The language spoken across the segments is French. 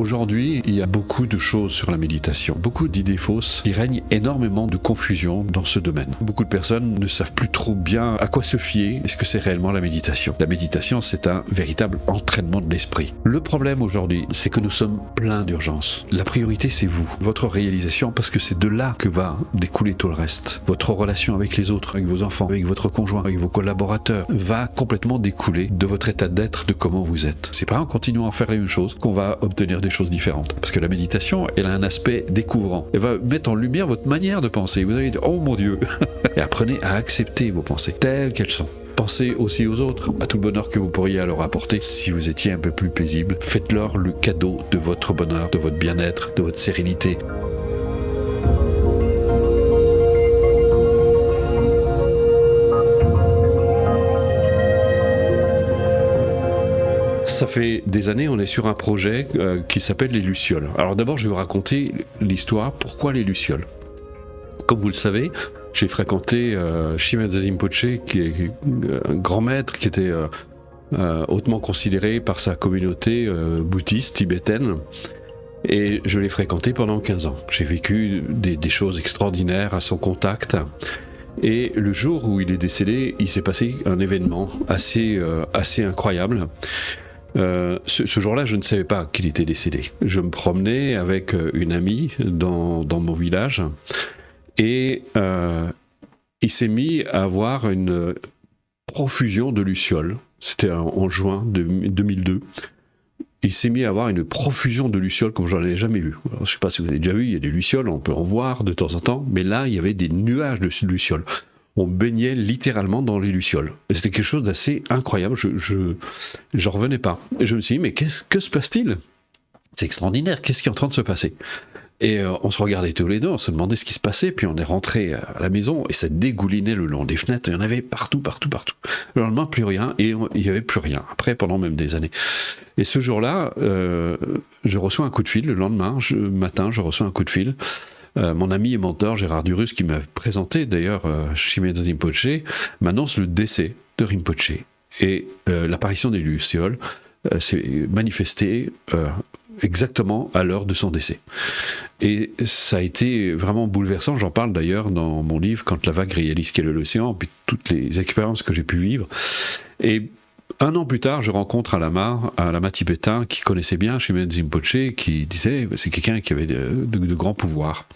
Aujourd'hui, il y a beaucoup de choses sur la méditation, beaucoup d'idées fausses. Il règne énormément de confusion dans ce domaine. Beaucoup de personnes ne savent plus trop bien à quoi se fier. Est-ce que c'est réellement la méditation? La méditation, c'est un véritable entraînement de l'esprit. Le problème aujourd'hui, c'est que nous sommes pleins d'urgence. La priorité, c'est vous, votre réalisation, parce que c'est de là que va découler tout le reste. Votre relation avec les autres, avec vos enfants, avec votre conjoint, avec vos collaborateurs, va complètement découler de votre état d'être, de comment vous êtes. C'est pas en continuant à faire les mêmes choses qu'on va obtenir des choses différentes. Parce que la méditation, elle a un aspect découvrant. Elle va mettre en lumière votre manière de penser. Vous allez dire, oh mon Dieu, et apprenez à accepter vos pensées telles qu'elles sont. Pensez aussi aux autres, à tout le bonheur que vous pourriez leur apporter si vous étiez un peu plus paisible. Faites-leur le cadeau de votre bonheur, de votre bien-être, de votre sérénité. Ça fait des années, on est sur un projet qui s'appelle les Lucioles. Alors d'abord, je vais vous raconter l'histoire, pourquoi les Lucioles. Comme vous le savez, j'ai fréquenté Shimada Rinpoche, qui est un grand maître, qui était hautement considéré par sa communauté bouddhiste tibétaine. Et je l'ai fréquenté pendant 15 ans. J'ai vécu des choses extraordinaires à son contact. Et le jour où il est décédé, il s'est passé un événement assez incroyable. Ce jour-là, je ne savais pas qu'il était décédé. Je me promenais avec une amie dans mon village et il s'est mis à avoir une profusion de lucioles. C'était en juin 2002. Il s'est mis à avoir une profusion de lucioles comme j'en avais jamais vu. Alors, je ne sais pas si vous avez déjà vu, il y a des lucioles, on peut en voir de temps en temps, mais là, il y avait des nuages de lucioles. On baignait littéralement dans les lucioles. Et c'était quelque chose d'assez incroyable, j'en revenais pas. Et je me suis dit, mais que se passe-t-il? C'est extraordinaire, qu'est-ce qui est en train de se passer? Et on se regardait tous les deux, on se demandait ce qui se passait, puis on est rentré à la maison, et ça dégoulinait le long des fenêtres, il y en avait partout. Le lendemain, plus rien, et il n'y avait plus rien, après, pendant même des années. Et ce jour-là, je reçois un coup de fil, le lendemain matin, je reçois un coup de fil. Mon ami et mentor Gérard Durus, qui m'a présenté d'ailleurs Shimada Rinpoche, m'annonce le décès de Rinpoche. Et l'apparition des lucioles s'est manifestée exactement à l'heure de son décès. Et ça a été vraiment bouleversant, j'en parle d'ailleurs dans mon livre « Quand la vague réalise qu'elle est l'océan », puis toutes les expériences que j'ai pu vivre. Et un an plus tard, je rencontre un lama tibétain qui connaissait bien Shimada Rinpoche, qui disait c'est quelqu'un qui avait de grands pouvoirs.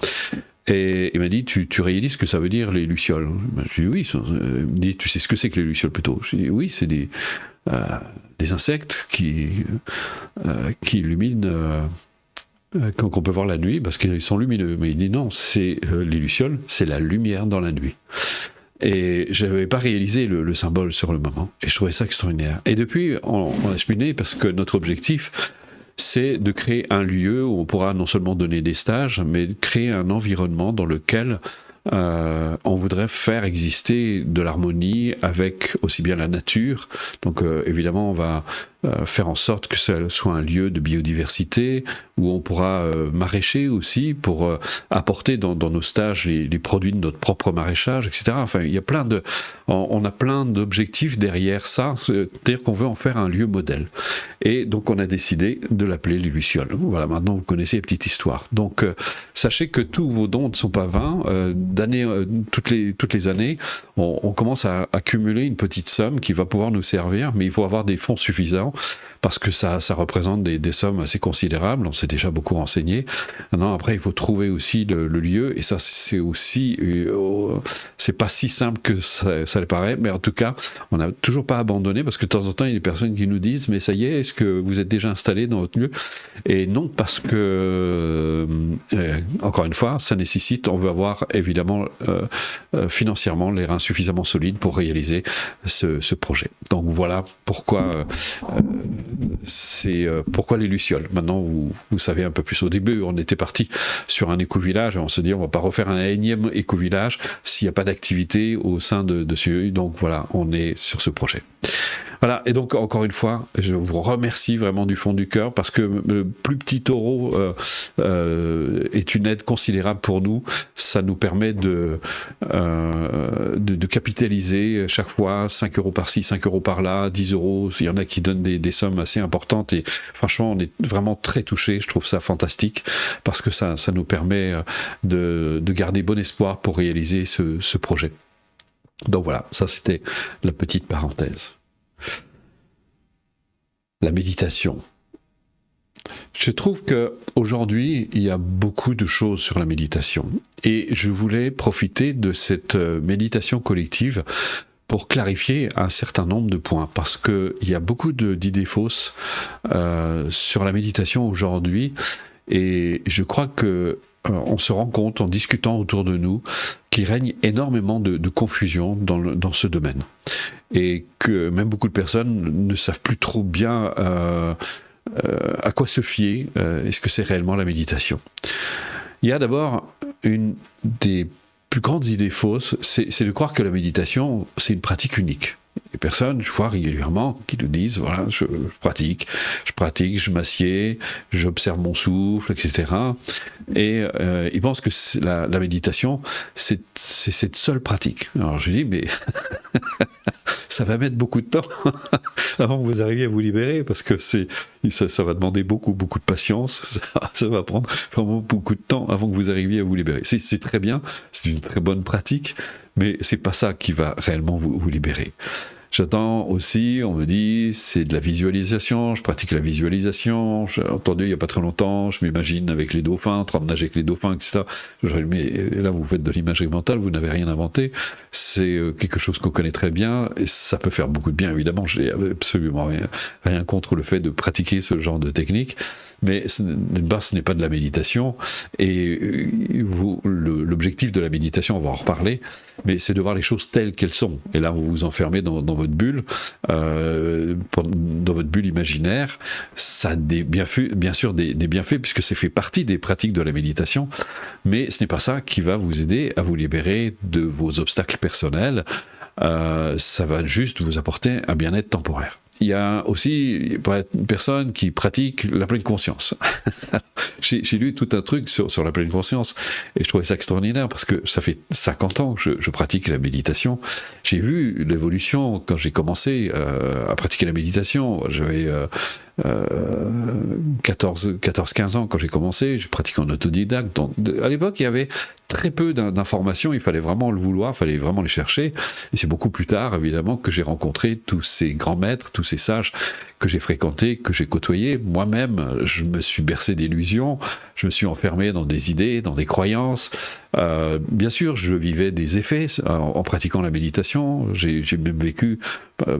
Et il m'a dit tu réalises ce que ça veut dire les lucioles? Je lui ai dit oui. Il me dit tu sais ce que c'est que les lucioles plutôt? Je lui ai dit oui, c'est des insectes qui illuminent. Qu'on peut voir la nuit parce qu'ils sont lumineux. Mais il dit non, c'est les lucioles, c'est la lumière dans la nuit. Et je n'avais pas réalisé le symbole sur le moment. Et je trouvais ça extraordinaire. Et depuis, on a cheminé parce que notre objectif, c'est de créer un lieu où on pourra non seulement donner des stages, mais créer un environnement dans lequel on voudrait faire exister de l'harmonie avec aussi bien la nature. Donc évidemment, on va faire en sorte que ça soit un lieu de biodiversité où on pourra maraîcher aussi pour apporter dans nos stages les produits de notre propre maraîchage, etc. Enfin, il y a on a plein d'objectifs derrière ça, c'est-à-dire qu'on veut en faire un lieu modèle. Et donc on a décidé de l'appeler les Lucioles. Voilà, maintenant vous connaissez la petite histoire. Donc sachez que tous vos dons ne sont pas vains. Toutes les années, on commence à accumuler une petite somme qui va pouvoir nous servir, mais il faut avoir des fonds suffisants parce que ça représente des sommes assez considérables. On s'est déjà beaucoup renseigné. Maintenant, après, il faut trouver aussi le lieu, et ça, c'est aussi, c'est pas si simple que ça le paraît, mais en tout cas, on n'a toujours pas abandonné parce que de temps en temps, il y a des personnes qui nous disent, mais ça y est, est-ce que vous êtes déjà installé dans votre lieu? Et non, parce que, encore une fois, ça nécessite, on veut avoir évidemment financièrement les reins suffisamment solides pour réaliser ce projet. Donc voilà pourquoi pourquoi les lucioles. Maintenant, vous savez un peu plus. Au début, on était parti sur un éco-village et on se dit on va pas refaire un énième éco-village s'il n'y a pas d'activité au sein de ce lieu. Donc voilà, on est sur ce projet. Voilà, et donc encore une fois, je vous remercie vraiment du fond du cœur parce que le plus petit euro est une aide considérable pour nous. Ça nous permet de capitaliser chaque fois 5 euros par-ci, 5 euros par-là, 10 euros. Il y en a qui donnent des sommes assez importantes et franchement, on est vraiment très touchés. Je trouve ça fantastique parce que ça nous permet de garder bon espoir pour réaliser ce projet. Donc voilà, ça c'était la petite parenthèse. La méditation. Je trouve qu'aujourd'hui, il y a beaucoup de choses sur la méditation. Et je voulais profiter de cette méditation collective pour clarifier un certain nombre de points. Parce qu'il y a beaucoup d'idées fausses sur la méditation aujourd'hui. Et je crois que on se rend compte en discutant autour de nous qu'il règne énormément de confusion dans ce domaine. Et que même beaucoup de personnes ne savent plus trop bien à quoi se fier. Est-ce que c'est réellement la méditation? Il y a d'abord une des plus grandes idées fausses, c'est de croire que la méditation, c'est une pratique unique. Les personnes, je vois régulièrement, qui nous disent, voilà, je pratique, je m'assieds, j'observe mon souffle, etc. Et ils pensent que la méditation, c'est cette seule pratique. Alors je dis, mais ça va mettre beaucoup de temps avant que vous arriviez à vous libérer, parce que ça va demander beaucoup de patience, ça va prendre vraiment beaucoup de temps avant que vous arriviez à vous libérer. C'est très bien, c'est une très bonne pratique, mais c'est pas ça qui va réellement vous libérer. J'attends aussi, on me dit, c'est de la visualisation, je pratique la visualisation, j'ai entendu il n'y a pas très longtemps, je m'imagine avec les dauphins, en train de nager avec les dauphins, etc. Mais là, vous faites de l'imagerie mentale, vous n'avez rien inventé, c'est quelque chose qu'on connaît très bien, et ça peut faire beaucoup de bien, évidemment, je n'ai absolument rien contre le fait de pratiquer ce genre de technique, mais ce n'est pas de la méditation, et l'objectif de la méditation, on va en reparler, mais c'est de voir les choses telles qu'elles sont, et là vous vous enfermez dans votre bulle, dans votre bulle imaginaire. Ça a bien sûr des bienfaits, puisque c'est fait partie des pratiques de la méditation, mais ce n'est pas ça qui va vous aider à vous libérer de vos obstacles personnels, ça va juste vous apporter un bien-être temporaire. Il y a aussi une personne qui pratique la pleine conscience. J'ai lu tout un truc sur la pleine conscience et je trouvais ça extraordinaire parce que ça fait 50 ans que je pratique la méditation. J'ai vu l'évolution quand j'ai commencé à pratiquer la méditation. J'avais 14-15 ans quand j'ai commencé, j'ai pratiqué en autodidacte. Donc, à l'époque, il y avait très peu d'informations, il fallait vraiment le vouloir, il fallait vraiment les chercher. Et c'est beaucoup plus tard, évidemment, que j'ai rencontré tous ces grands maîtres, tous ces sages que j'ai fréquentés, que j'ai côtoyés. Moi-même, je me suis bercé d'illusions, je me suis enfermé dans des idées, dans des croyances. Bien sûr, je vivais des effets en pratiquant la méditation. J'ai même vécu,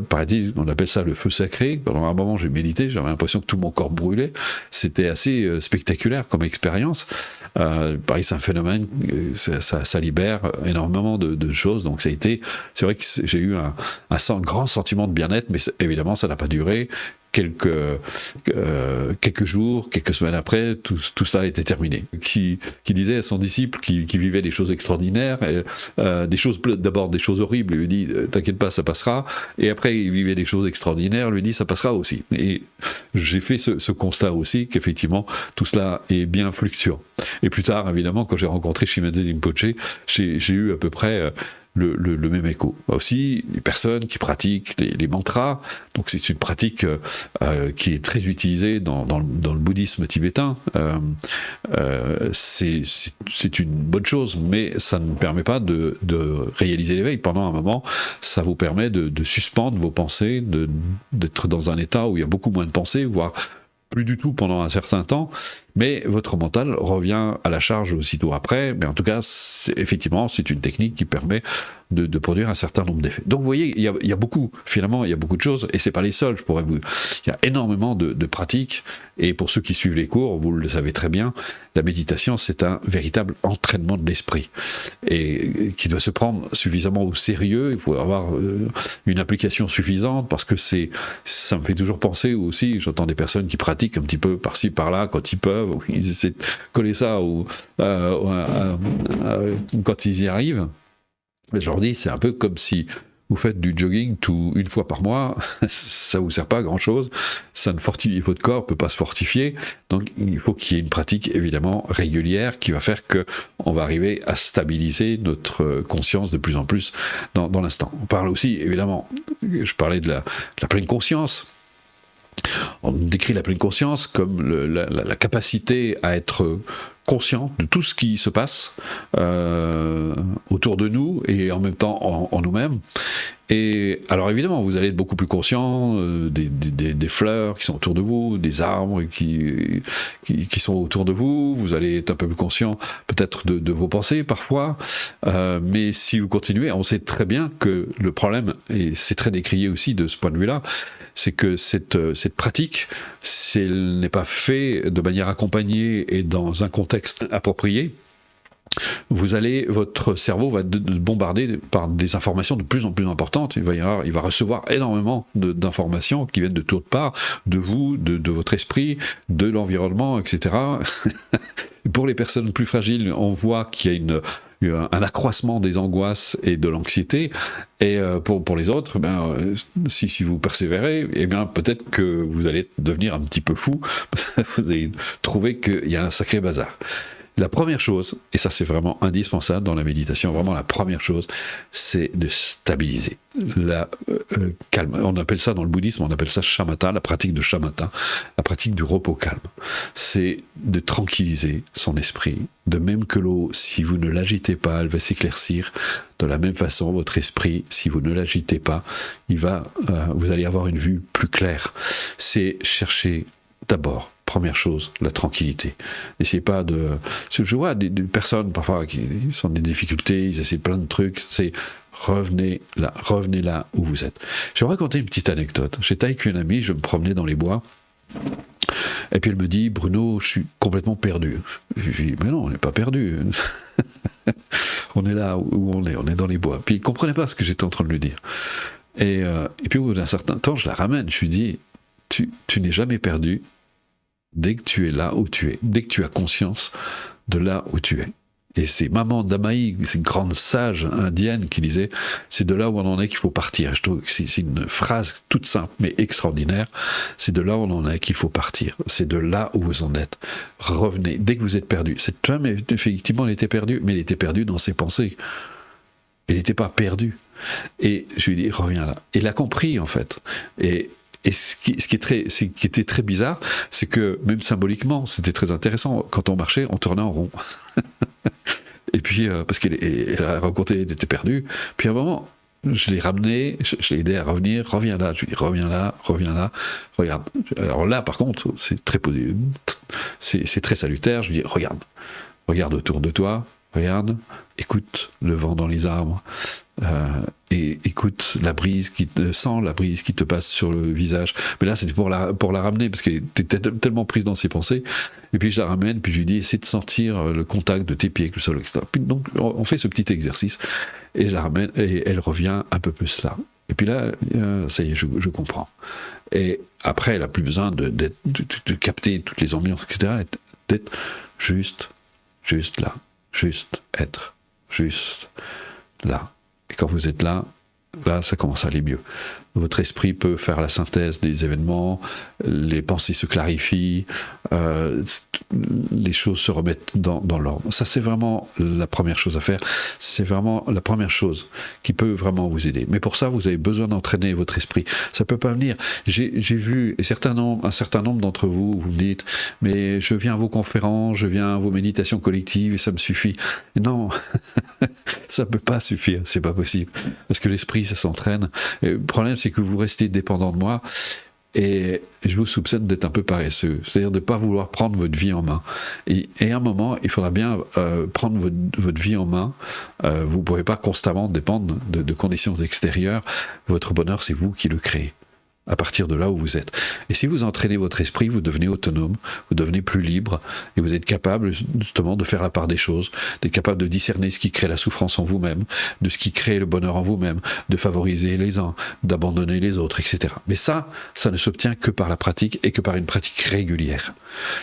paradis, on appelle ça le feu sacré. Pendant un moment, j'ai médité, j'avais l'impression que tout mon corps brûlait. C'était assez spectaculaire comme expérience. Pareil, c'est un phénomène, ça libère énormément de choses. Donc c'est vrai que j'ai eu un grand sentiment de bien-être, mais évidemment, ça n'a pas duré. Quelques jours, quelques semaines après, tout ça était terminé. Qui disait à son disciple qui vivait des choses extraordinaires, d'abord des choses horribles, il lui dit t'inquiète pas, ça passera, et après il vivait des choses extraordinaires, lui dit ça passera aussi. Et j'ai fait ce constat aussi, qu'effectivement tout cela est bien fluctuant. Et plus tard, évidemment, quand j'ai rencontré Shimadze Rinpoche, j'ai eu à peu près le même écho. Aussi, les personnes qui pratiquent les mantras, donc c'est une pratique qui est très utilisée dans le bouddhisme tibétain. C'est une bonne chose, mais ça ne permet pas de réaliser l'éveil. Pendant un moment, ça vous permet de suspendre vos pensées, d'être dans un état où il y a beaucoup moins de pensées, voire plus du tout pendant un certain temps, mais votre mental revient à la charge aussitôt après. Mais en tout cas, effectivement, c'est une technique qui permet de produire un certain nombre d'effets. Donc vous voyez, il y a beaucoup, finalement, il y a beaucoup de choses, et c'est pas les seuls, il y a énormément de pratiques, et pour ceux qui suivent les cours, vous le savez très bien, la méditation, c'est un véritable entraînement de l'esprit, et qui doit se prendre suffisamment au sérieux. Il faut avoir une application suffisante, parce que ça me fait toujours penser aussi, j'entends des personnes qui pratiquent un petit peu par-ci, par-là, quand ils peuvent, ou ils essaient de coller ça quand ils y arrivent. Je leur dis, c'est un peu comme si vous faites du jogging une fois par mois, ça vous sert pas à grand chose, ça ne fortifie votre corps, ne peut pas se fortifier, donc il faut qu'il y ait une pratique évidemment régulière qui va faire que on va arriver à stabiliser notre conscience de plus en plus dans l'instant. On parle aussi évidemment, je parlais de la pleine conscience. On décrit la pleine conscience comme la capacité à être conscient de tout ce qui se passe autour de nous et en même temps en nous-mêmes. Et alors évidemment, vous allez être beaucoup plus conscient des fleurs qui sont autour de vous, des arbres qui sont autour de vous. Vous allez être un peu plus conscient peut-être de vos pensées parfois. Mais si vous continuez, on sait très bien que le problème, et c'est très décrié aussi de ce point de vue-là, c'est que cette pratique, si elle n'est pas faite de manière accompagnée et dans un contexte approprié, votre cerveau va être bombardé par des informations de plus en plus importantes. Il va recevoir énormément d'informations qui viennent de toutes parts, de vous, de votre esprit, de l'environnement, etc. Pour les personnes plus fragiles, on voit qu'il y a un accroissement des angoisses et de l'anxiété, et pour les autres, si vous persévérez, eh bien peut-être que vous allez devenir un petit peu fou, vous allez trouver qu'il y a un sacré bazar. La première chose, et ça c'est vraiment indispensable dans la méditation, vraiment la première chose, c'est de stabiliser. Calme. On appelle ça dans le bouddhisme, on appelle ça shamatha, la pratique de shamatha, la pratique du repos calme. C'est de tranquilliser son esprit. De même que l'eau, si vous ne l'agitez pas, elle va s'éclaircir. De la même façon, votre esprit, si vous ne l'agitez pas, vous allez avoir une vue plus claire. C'est chercher d'abord, première chose, la tranquillité. N'essayez pas de... Je vois des personnes parfois qui sont dans des difficultés, ils essaient plein de trucs, c'est revenez là où vous êtes. Je vais vous raconter une petite anecdote. J'étais avec une amie, je me promenais dans les bois, et puis elle me dit, Bruno, je suis complètement perdu. Je lui dis, mais non, on n'est pas perdu. On est là où on est dans les bois. Puis il ne comprenait pas ce que j'étais en train de lui dire. Et puis au bout d'un certain temps, je la ramène, je lui dis, tu n'es jamais perdu dès que tu es là où tu es, dès que tu as conscience de là où tu es. Et c'est Maman Damaï, cette grande sage indienne qui disait, c'est de là où on en est qu'il faut partir. Je trouve que c'est une phrase toute simple mais extraordinaire. C'est de là où on en est qu'il faut partir. C'est de là où vous en êtes. Revenez, dès que vous êtes perdu. Cette femme, effectivement, elle était perdue, mais elle était perdue dans ses pensées. Elle n'était pas perdue. Et je lui ai dit, reviens là. Elle a compris, en fait. Et ce qui était très bizarre, c'est que même symboliquement, c'était très intéressant. Quand on marchait, on tournait en rond. Et puis, parce qu'elle a raconté, elle était perdue. Puis à un moment, je l'ai ramené, je l'ai aidé à revenir, reviens là. Je lui ai dit, reviens là, regarde. Alors là, par contre, c'est très salutaire. Je lui dis, regarde autour de toi, regarde, écoute le vent dans les arbres. Et écoute la brise sens la brise qui te passe sur le visage. Mais là, c'était pour la ramener, parce qu'elle était tellement prise dans ses pensées. Et puis je la ramène, puis je lui dis, essaie de sentir le contact de tes pieds avec le sol, etc. Puis donc, on fait ce petit exercice, et je la ramène, et elle revient un peu plus là. Et puis là, ça y est, je comprends. Et après, elle n'a plus besoin de capter toutes les ambiances, etc. D'être juste là. Juste être. Juste là. Et quand vous êtes là, ça commence à aller mieux. Votre esprit peut faire la synthèse des événements, les pensées se clarifient, les choses se remettent dans l'ordre. Ça, c'est vraiment la première chose à faire. C'est vraiment la première chose qui peut vraiment vous aider. Mais pour ça, vous avez besoin d'entraîner votre esprit. Ça ne peut pas venir. J'ai vu un certain nombre d'entre vous, vous me dites, mais je viens à vos conférences, je viens à vos méditations collectives et ça me suffit. Non, ça ne peut pas suffire, c'est pas possible. Parce que l'esprit, ça s'entraîne. Et le problème, c'est que vous restez dépendant de moi et je vous soupçonne d'être un peu paresseux, c'est-à-dire de ne pas vouloir prendre votre vie en main. Et à un moment, il faudra bien prendre votre vie en main. Vous ne pouvez pas constamment dépendre de conditions extérieures. Votre bonheur, c'est vous qui le créez, à partir de là où vous êtes. Et si vous entraînez votre esprit, vous devenez autonome, vous devenez plus libre, et vous êtes capable justement de faire la part des choses, d'être capable de discerner ce qui crée la souffrance en vous-même, de ce qui crée le bonheur en vous-même, de favoriser les uns, d'abandonner les autres, etc. Mais ça ne s'obtient que par la pratique et que par une pratique régulière.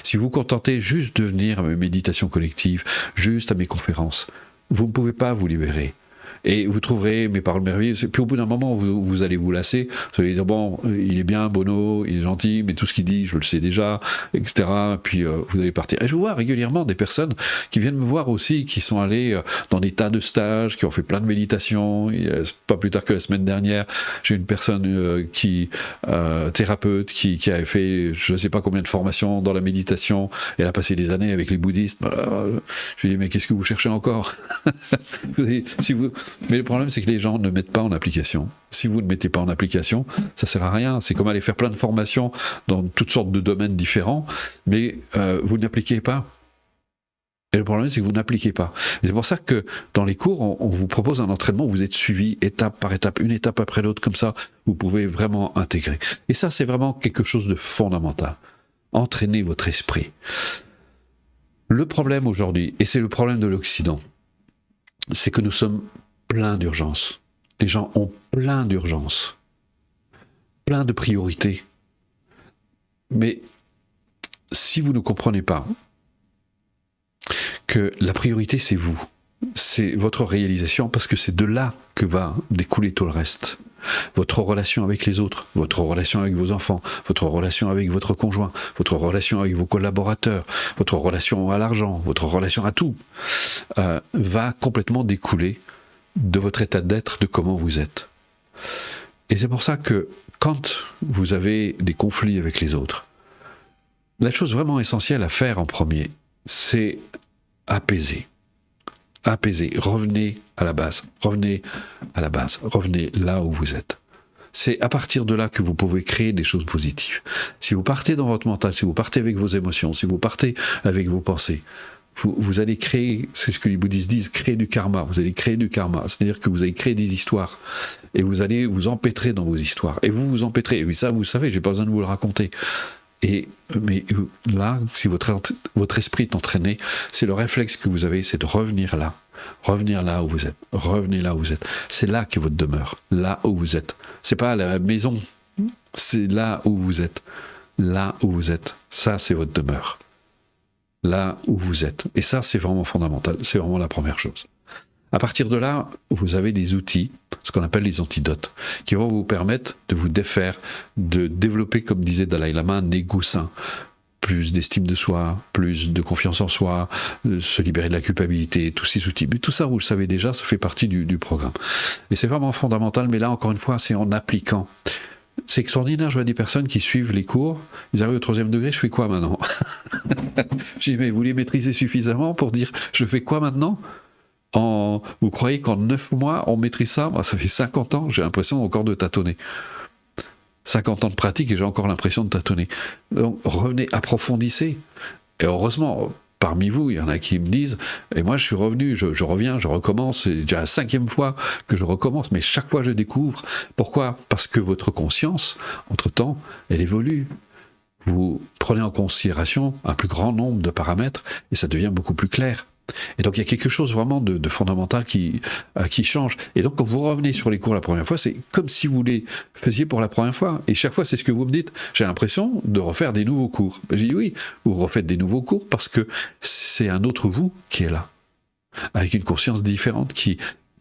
Si vous vous contentez juste de venir à mes méditations collectives, juste à mes conférences, vous ne pouvez pas vous libérer. Et vous trouverez mes paroles merveilleuses. Puis au bout d'un moment, vous allez vous lasser. Vous allez dire, bon, il est bien, Bono, il est gentil, mais tout ce qu'il dit, je le sais déjà, etc. Puis vous allez partir. Et je vois régulièrement des personnes qui viennent me voir aussi, qui sont allées dans des tas de stages, qui ont fait plein de méditations. Pas plus tard que la semaine dernière, j'ai une personne thérapeute qui avait fait je ne sais pas combien de formations dans la méditation. Elle a passé des années avec les bouddhistes. Je lui ai dit, mais qu'est-ce que vous cherchez encore? Mais le problème, c'est que les gens ne mettent pas en application. Si vous ne mettez pas en application, ça ne sert à rien. C'est comme aller faire plein de formations dans toutes sortes de domaines différents, mais vous n'appliquez pas. Et le problème, c'est que vous n'appliquez pas. Et c'est pour ça que dans les cours, on vous propose un entraînement où vous êtes suivi étape par étape, une étape après l'autre, comme ça, vous pouvez vraiment intégrer. Et ça, c'est vraiment quelque chose de fondamental. Entraînez votre esprit. Le problème aujourd'hui, et c'est le problème de l'Occident, c'est que nous sommes pleins d'urgences. Les gens ont plein d'urgences, plein de priorités. Mais si vous ne comprenez pas que la priorité, c'est vous, c'est votre réalisation, parce que c'est de là que va découler tout le reste. Votre relation avec les autres, votre relation avec vos enfants, votre relation avec votre conjoint, votre relation avec vos collaborateurs, votre relation à l'argent, votre relation à tout, va complètement découler de votre état d'être, de comment vous êtes. Et c'est pour ça que quand vous avez des conflits avec les autres, la chose vraiment essentielle à faire en premier, c'est apaiser. Apaiser. Revenez à la base. Revenez à la base. Revenez là où vous êtes. C'est à partir de là que vous pouvez créer des choses positives. Si vous partez dans votre mental, si vous partez avec vos émotions, si vous partez avec vos pensées, vous allez créer, c'est ce que les bouddhistes disent, créer du karma. Vous allez créer du karma. C'est-à-dire que vous allez créer des histoires. Et vous allez vous empêtrer dans vos histoires. Et vous vous empêtrez. Et oui, ça, vous le savez, j'ai pas besoin de vous le raconter. Mais là, si votre esprit est entraîné, c'est le réflexe que vous avez, c'est de revenir là où vous êtes, revenez là où vous êtes. C'est là qu'est votre demeure, là où vous êtes. C'est pas à la maison, c'est là où vous êtes, là où vous êtes. Ça, c'est votre demeure, là où vous êtes. Et ça, c'est vraiment fondamental. C'est vraiment la première chose. À partir de là, vous avez des outils, ce qu'on appelle les antidotes, qui vont vous permettre de vous défaire, de développer, comme disait Dalai Lama, un ego sain. Plus d'estime de soi, plus de confiance en soi, se libérer de la culpabilité, tous ces outils. Mais tout ça, vous le savez déjà, ça fait partie du programme. Et c'est vraiment fondamental, mais là, encore une fois, c'est en appliquant. C'est extraordinaire, je vois des personnes qui suivent les cours, ils arrivent au 3e degré, je fais quoi maintenant? J'ai dit, mais vous les maîtrisez suffisamment pour dire, je fais quoi maintenant? Vous croyez qu'en 9 mois, on maîtrise ça? Ça fait 50 ans, j'ai l'impression encore de tâtonner. 50 ans de pratique et j'ai encore l'impression de tâtonner. Donc revenez, approfondissez. Et heureusement, parmi vous, il y en a qui me disent, et moi je suis revenu, je reviens, je recommence, c'est déjà la 5e fois que je recommence, mais chaque fois je découvre. Pourquoi? Parce que votre conscience, entre-temps, elle évolue. Vous prenez en considération un plus grand nombre de paramètres et ça devient beaucoup plus clair. Et donc il y a quelque chose vraiment de fondamental qui change. Et donc quand vous revenez sur les cours la première fois, c'est comme si vous les faisiez pour la première fois. Et chaque fois, c'est ce que vous me dites. J'ai l'impression de refaire des nouveaux cours. J'ai dit oui, vous refaites des nouveaux cours parce que c'est un autre vous qui est là. Avec une conscience différente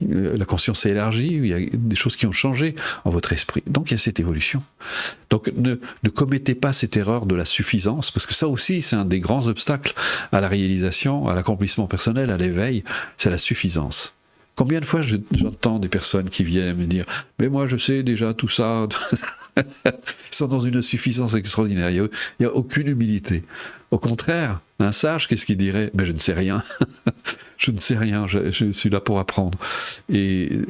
la conscience est élargie, il y a des choses qui ont changé en votre esprit. Donc il y a cette évolution. Donc ne commettez pas cette erreur de la suffisance, parce que ça aussi c'est un des grands obstacles à la réalisation, à l'accomplissement personnel, à l'éveil, c'est la suffisance. Combien de fois j'entends des personnes qui viennent me dire « mais moi je sais déjà tout ça », ils sont dans une suffisance extraordinaire, il n'y a aucune humilité. Au contraire, un sage, qu'est-ce qu'il dirait? Mais je ne sais rien. Je ne sais rien, je suis là pour apprendre. Et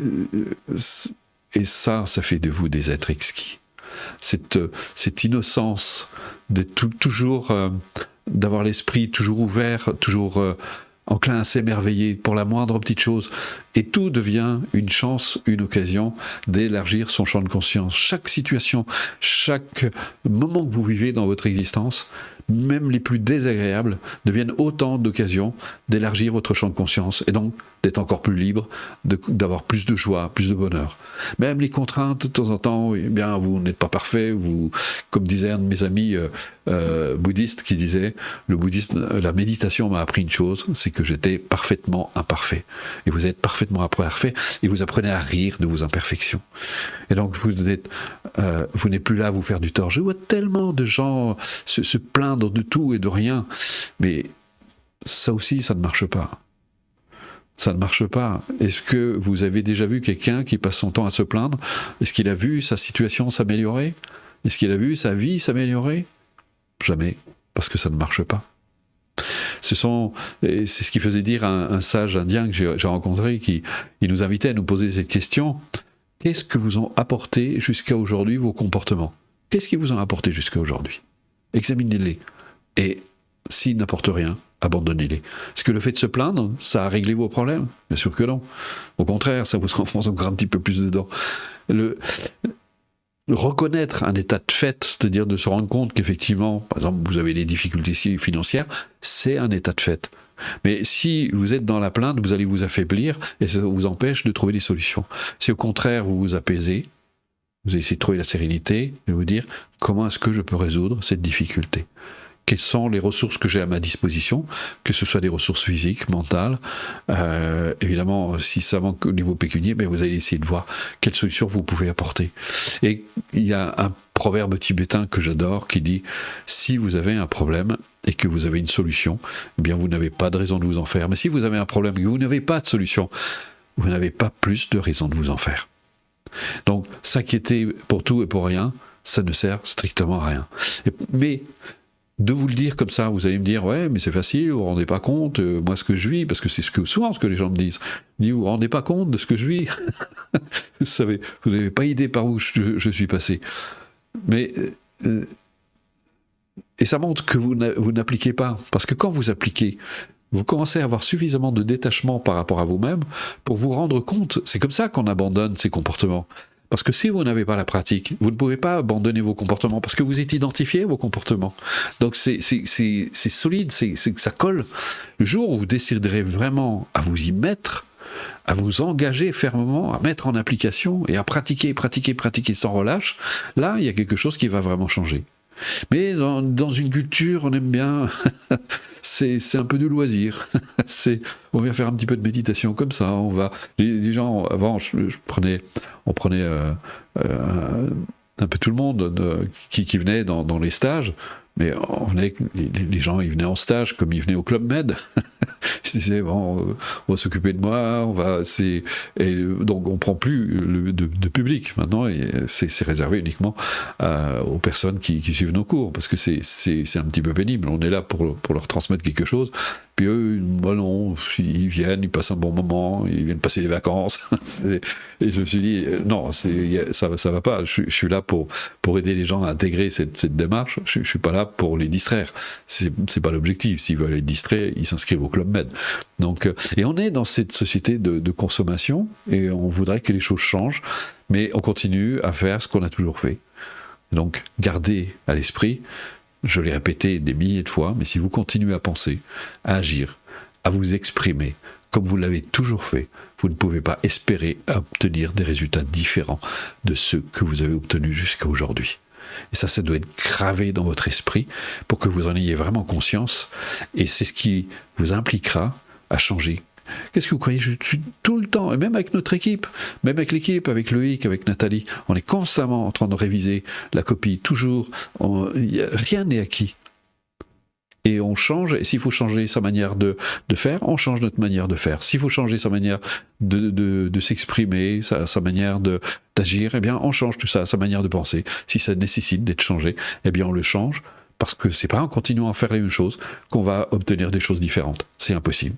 ça fait de vous des êtres exquis. Cette innocence, d'être toujours, d'avoir l'esprit toujours ouvert, toujours enclin à s'émerveiller pour la moindre petite chose. Et tout devient une chance, une occasion d'élargir son champ de conscience. Chaque situation, chaque moment que vous vivez dans votre existence, même les plus désagréables, deviennent autant d'occasions d'élargir votre champ de conscience et donc d'être encore plus libre, d'avoir plus de joie, plus de bonheur. Même les contraintes, de temps en temps, eh bien, vous n'êtes pas parfait, comme disait un de mes amis bouddhistes qui disait, le bouddhisme, la méditation m'a appris une chose, c'est c'est que j'étais parfaitement imparfait. Et vous êtes parfaitement imparfait, et vous apprenez à rire de vos imperfections. Et donc vous n'êtes plus là à vous faire du tort. Je vois tellement de gens se plaindre de tout et de rien, mais ça aussi, ça ne marche pas. Ça ne marche pas. Est-ce que vous avez déjà vu quelqu'un qui passe son temps à se plaindre? Est-ce qu'il a vu sa situation s'améliorer? Est-ce qu'il a vu sa vie s'améliorer? Jamais, parce que ça ne marche pas. C'est ce qui faisait dire un sage indien que j'ai rencontré, qui nous invitait à nous poser cette question. Qu'est-ce que vous ont apporté jusqu'à aujourd'hui vos comportements? Qu'est-ce qui vous ont apporté jusqu'à aujourd'hui? Examinez-les. Et s'ils n'apportent rien, abandonnez-les. Est-ce que le fait de se plaindre, ça a réglé vos problèmes? Bien sûr que non. Au contraire, ça vous enfonce encore un petit peu plus dedans. Reconnaître un état de fait, c'est-à-dire de se rendre compte qu'effectivement, par exemple, vous avez des difficultés financières, c'est un état de fait. Mais si vous êtes dans la plainte, vous allez vous affaiblir et ça vous empêche de trouver des solutions. Si au contraire vous vous apaisez, vous allez essayer de trouver la sérénité et vous dire comment est-ce que je peux résoudre cette difficulté? Quelles sont les ressources que j'ai à ma disposition, que ce soit des ressources physiques, mentales. Évidemment, si ça manque au niveau pécunier, ben vous allez essayer de voir quelles solutions vous pouvez apporter. Et il y a un proverbe tibétain que j'adore qui dit « Si vous avez un problème et que vous avez une solution, eh bien vous n'avez pas de raison de vous en faire. Mais si vous avez un problème et que vous n'avez pas de solution, vous n'avez pas plus de raison de vous en faire. » Donc, s'inquiéter pour tout et pour rien, ça ne sert strictement à rien. Mais de vous le dire comme ça, vous allez me dire, ouais, mais c'est facile, vous vous rendez pas compte, moi ce que je vis, parce que c'est souvent ce que les gens me disent. Ils disent, vous vous rendez pas compte de ce que je vis? Vous savez, vous n'avez pas idée par où je suis passé. Mais, et ça montre que vous n'appliquez pas, parce que quand vous appliquez, vous commencez à avoir suffisamment de détachement par rapport à vous-même pour vous rendre compte, c'est comme ça qu'on abandonne ces comportements. Parce que si vous n'avez pas la pratique, vous ne pouvez pas abandonner vos comportements, parce que vous êtes identifié à vos comportements. Donc c'est solide, ça colle. Le jour où vous déciderez vraiment à vous y mettre, à vous engager fermement, à mettre en application et à pratiquer sans relâche, là, il y a quelque chose qui va vraiment changer. Mais dans une culture, on aime bien, c'est un peu de loisir. On vient faire un petit peu de méditation comme ça. Les gens, avant, on prenait un peu tout le monde qui venait dans les stages. Mais les gens, ils venaient en stage comme ils venaient au Club Med. Ils se disaient, bon, on va s'occuper de moi, et donc on ne prend plus de public maintenant, et c'est réservé uniquement aux personnes qui suivent nos cours, parce que c'est un petit peu pénible. On est là pour leur transmettre quelque chose, puis eux, bon, non, ils viennent, ils passent un bon moment, ils viennent passer les vacances. Et je me suis dit, non, ça va pas. Je suis là pour aider les gens à intégrer cette démarche. Je suis pas là pour les distraire. C'est pas l'objectif. S'ils veulent être distraits, ils s'inscrivent au Club Med. Donc, et on est dans cette société de consommation, et on voudrait que les choses changent, mais on continue à faire ce qu'on a toujours fait. Donc, gardez à l'esprit, je l'ai répété des milliers de fois, mais si vous continuez à penser, à agir, à vous exprimer, comme vous l'avez toujours fait, vous ne pouvez pas espérer obtenir des résultats différents de ceux que vous avez obtenus jusqu'à aujourd'hui. Et ça doit être gravé dans votre esprit pour que vous en ayez vraiment conscience. Et c'est ce qui vous impliquera à changer. Qu'est-ce que vous croyez? Je suis tout le temps, et même avec notre équipe, même avec l'équipe, avec Loïc, avec Nathalie, on est constamment en train de réviser la copie, toujours. Rien n'est acquis. Et on change, et s'il faut changer sa manière de faire, on change notre manière de faire. S'il faut changer sa manière de s'exprimer, sa manière d'agir, eh bien on change tout ça, sa manière de penser. Si ça nécessite d'être changé, eh bien on le change, parce que c'est pas en continuant à faire les mêmes choses qu'on va obtenir des choses différentes. C'est impossible.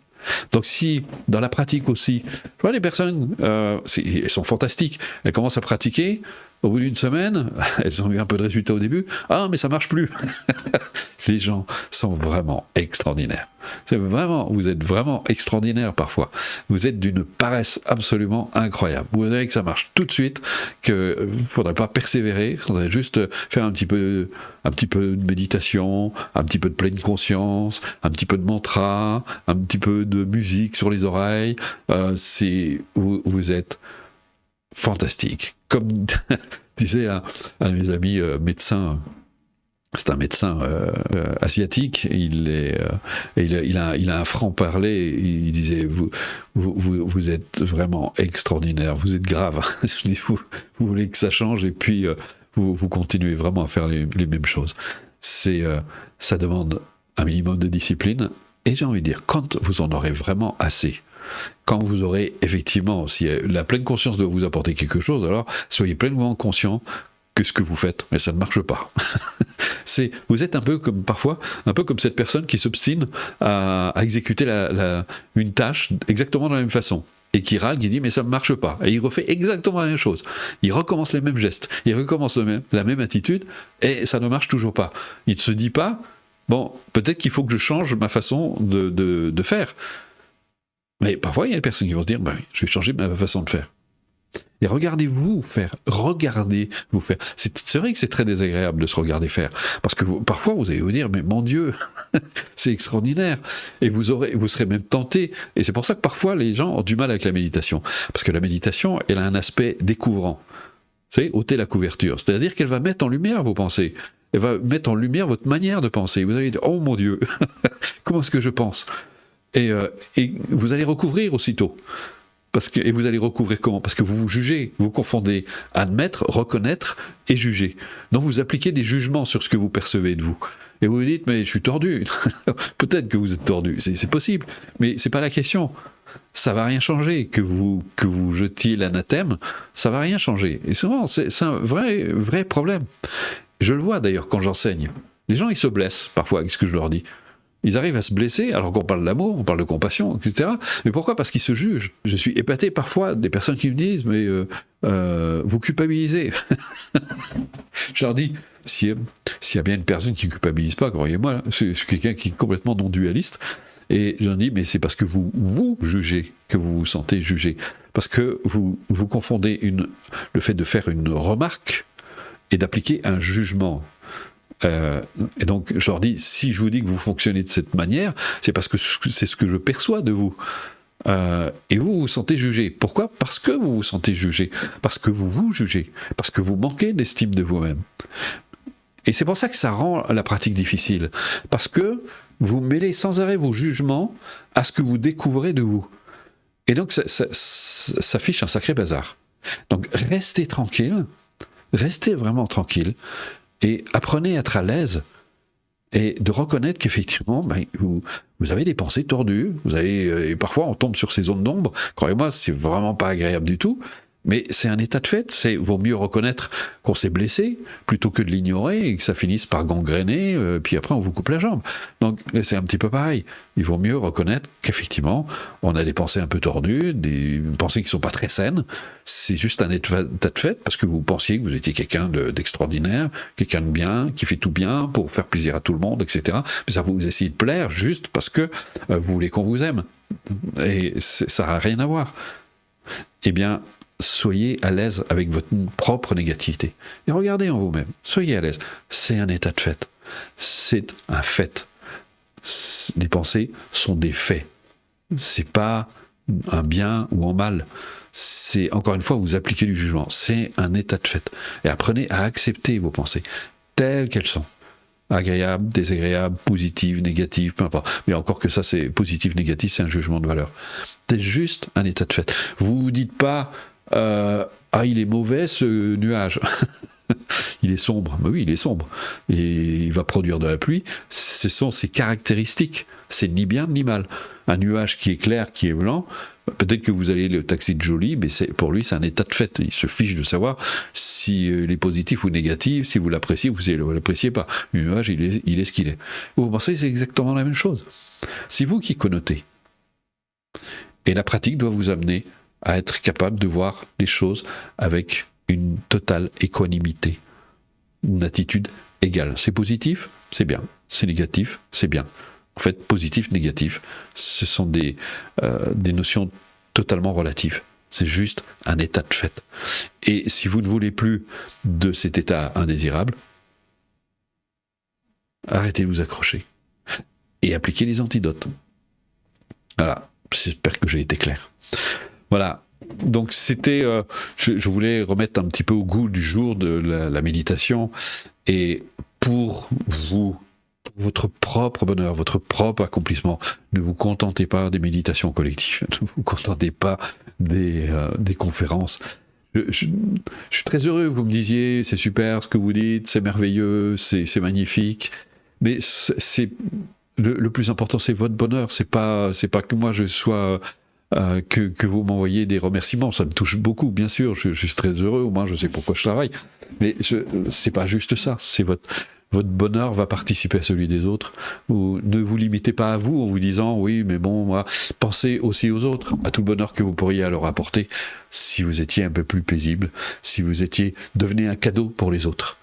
Donc si, dans la pratique aussi, je vois les personnes, elles sont fantastiques, elles commencent à pratiquer, au bout d'une semaine, elles ont eu un peu de résultats au début, ah mais ça marche plus. Les gens sont vraiment extraordinaires. Vous êtes vraiment extraordinaires parfois. Vous êtes d'une paresse absolument incroyable. Vous verrez que ça marche tout de suite, qu'il ne faudrait pas persévérer, il faudrait juste faire un petit peu de méditation, un petit peu de pleine conscience, un petit peu de mantra, un petit peu de musique sur les oreilles. Vous êtes fantastique. Comme disait un de mes amis médecins C'est un médecin asiatique. Il a un franc-parler. Il disait vous êtes vraiment extraordinaire. Vous êtes grave. Je dis, vous voulez que ça change et puis vous continuez vraiment à faire les mêmes choses. Ça demande un minimum de discipline. Et j'ai envie de dire, quand vous en aurez vraiment assez, quand vous aurez effectivement, si la pleine conscience doit vous apporter quelque chose, alors soyez pleinement conscient que ce que vous faites, mais ça ne marche pas. Vous êtes un peu comme parfois, un peu comme cette personne qui s'obstine à exécuter une tâche exactement de la même façon. Et qui râle, qui dit mais ça ne marche pas. Et il refait exactement la même chose. Il recommence les mêmes gestes, il recommence la même attitude, et ça ne marche toujours pas. Il ne se dit pas, bon, peut-être qu'il faut que je change ma façon de faire. Mais parfois, il y a des personnes qui vont se dire, bah oui, je vais changer ma façon de faire. Et regardez-vous faire. C'est vrai que c'est très désagréable de se regarder faire. Parce que parfois, vous allez vous dire, mais mon Dieu, c'est extraordinaire. Et vous serez même tenté. Et c'est pour ça que parfois, les gens ont du mal avec la méditation. Parce que la méditation, elle a un aspect découvrant. C'est ôter la couverture. C'est-à-dire qu'elle va mettre en lumière vos pensées. Elle va mettre en lumière votre manière de penser. Vous allez dire, oh mon Dieu, comment est-ce que je pense ? Et vous allez recouvrir aussitôt. Et vous allez recouvrir comment ? Parce que vous vous jugez, vous confondez admettre, reconnaître et juger. Donc vous appliquez des jugements sur ce que vous percevez de vous. Et vous vous dites, mais je suis tordu. Peut-être que vous êtes tordu, c'est possible, mais c'est pas la question. Ça va rien changer. Que vous jetiez l'anathème, ça va rien changer. Et souvent, c'est un vrai problème. Je le vois d'ailleurs quand j'enseigne. Les gens, ils se blessent parfois avec ce que je leur dis. Ils arrivent à se blesser, alors qu'on parle d'amour, on parle de compassion, etc. Mais pourquoi ? Parce qu'ils se jugent. Je suis épaté parfois des personnes qui me disent, mais vous culpabilisez. Je leur dis, s'il y a bien une personne qui ne culpabilise pas, croyez-moi, c'est quelqu'un qui est complètement non-dualiste. Et je leur dis, mais c'est parce que vous jugez, que vous vous sentez jugé. Parce que vous confondez le fait de faire une remarque et d'appliquer un jugement. Et donc, je leur dis, si je vous dis que vous fonctionnez de cette manière, c'est parce que c'est ce que je perçois de vous. Et vous vous sentez jugé. Pourquoi ? Parce que vous vous sentez jugé. Parce que vous vous jugez. Parce que vous manquez d'estime de vous-même. Et c'est pour ça que ça rend la pratique difficile. Parce que vous mêlez sans arrêt vos jugements à ce que vous découvrez de vous. Et donc, ça fiche un sacré bazar. Donc, restez tranquille. Restez vraiment tranquille. Et apprenez à être à l'aise et de reconnaître qu'effectivement, vous avez des pensées tordues, et parfois on tombe sur ces zones d'ombre. Croyez-moi, c'est vraiment pas agréable du tout, mais c'est un état de fait. Vaut mieux reconnaître qu'on s'est blessé plutôt que de l'ignorer et que ça finisse par gangréner, puis après on vous coupe la jambe. Donc c'est un petit peu pareil. Il vaut mieux reconnaître qu'effectivement, on a des pensées un peu tordues, des pensées qui ne sont pas très saines. C'est juste un état de fait parce que vous pensiez que vous étiez quelqu'un d'extraordinaire, quelqu'un de bien, qui fait tout bien pour faire plaisir à tout le monde, etc. Mais ça vous essayez de plaire juste parce que vous voulez qu'on vous aime. Et ça n'a rien à voir. Eh bien, soyez à l'aise avec votre propre négativité. Et regardez en vous-même. Soyez à l'aise. C'est un état de fait. C'est un fait. Les pensées sont des faits. C'est pas un bien ou un mal. C'est, encore une fois, vous appliquez du jugement. C'est un état de fait. Et apprenez à accepter vos pensées telles qu'elles sont. Agréables, désagréables, positives, négatives, peu importe. Mais encore que ça, c'est positif, négatif, c'est un jugement de valeur. C'est juste un état de fait. Vous vous dites pas il est mauvais ce nuage. Il est sombre. Ben oui, il est sombre. Et il va produire de la pluie. Ce sont ses caractéristiques. C'est ni bien ni mal. Un nuage qui est clair, qui est blanc, peut-être que vous allez le taxer de joli, mais pour lui, c'est un état de fait. Il se fiche de savoir s'il est positif ou négatif, si vous l'appréciez ou si vous ne l'appréciez pas. Le nuage, il est ce qu'il est. Vous pensez que c'est exactement la même chose. C'est vous qui connotez. Et la pratique doit vous amener à être capable de voir les choses avec une totale équanimité, une attitude égale. C'est positif, c'est bien. C'est négatif, c'est bien. En fait, positif, négatif, ce sont des notions totalement relatives. C'est juste un état de fait. Et si vous ne voulez plus de cet état indésirable, arrêtez de vous accrocher et appliquez les antidotes. Voilà, j'espère que j'ai été clair. Voilà, donc c'était, je voulais remettre un petit peu au goût du jour de la méditation et pour vous, pour votre propre bonheur, votre propre accomplissement. Ne vous contentez pas des méditations collectives, ne vous contentez pas des conférences. Je suis très heureux, vous me disiez, c'est super ce que vous dites, c'est merveilleux, c'est magnifique, mais le plus important, c'est votre bonheur, c'est pas que moi je sois... que vous m'envoyez des remerciements, ça me touche beaucoup, bien sûr, je suis très heureux, au moins je sais pourquoi je travaille, mais c'est pas juste ça, c'est votre bonheur va participer à celui des autres. Ne vous limitez pas à vous en vous disant oui, mais bon, moi, pensez aussi aux autres, à tout le bonheur que vous pourriez leur apporter si vous étiez un peu plus paisible, si vous étiez devenez un cadeau pour les autres.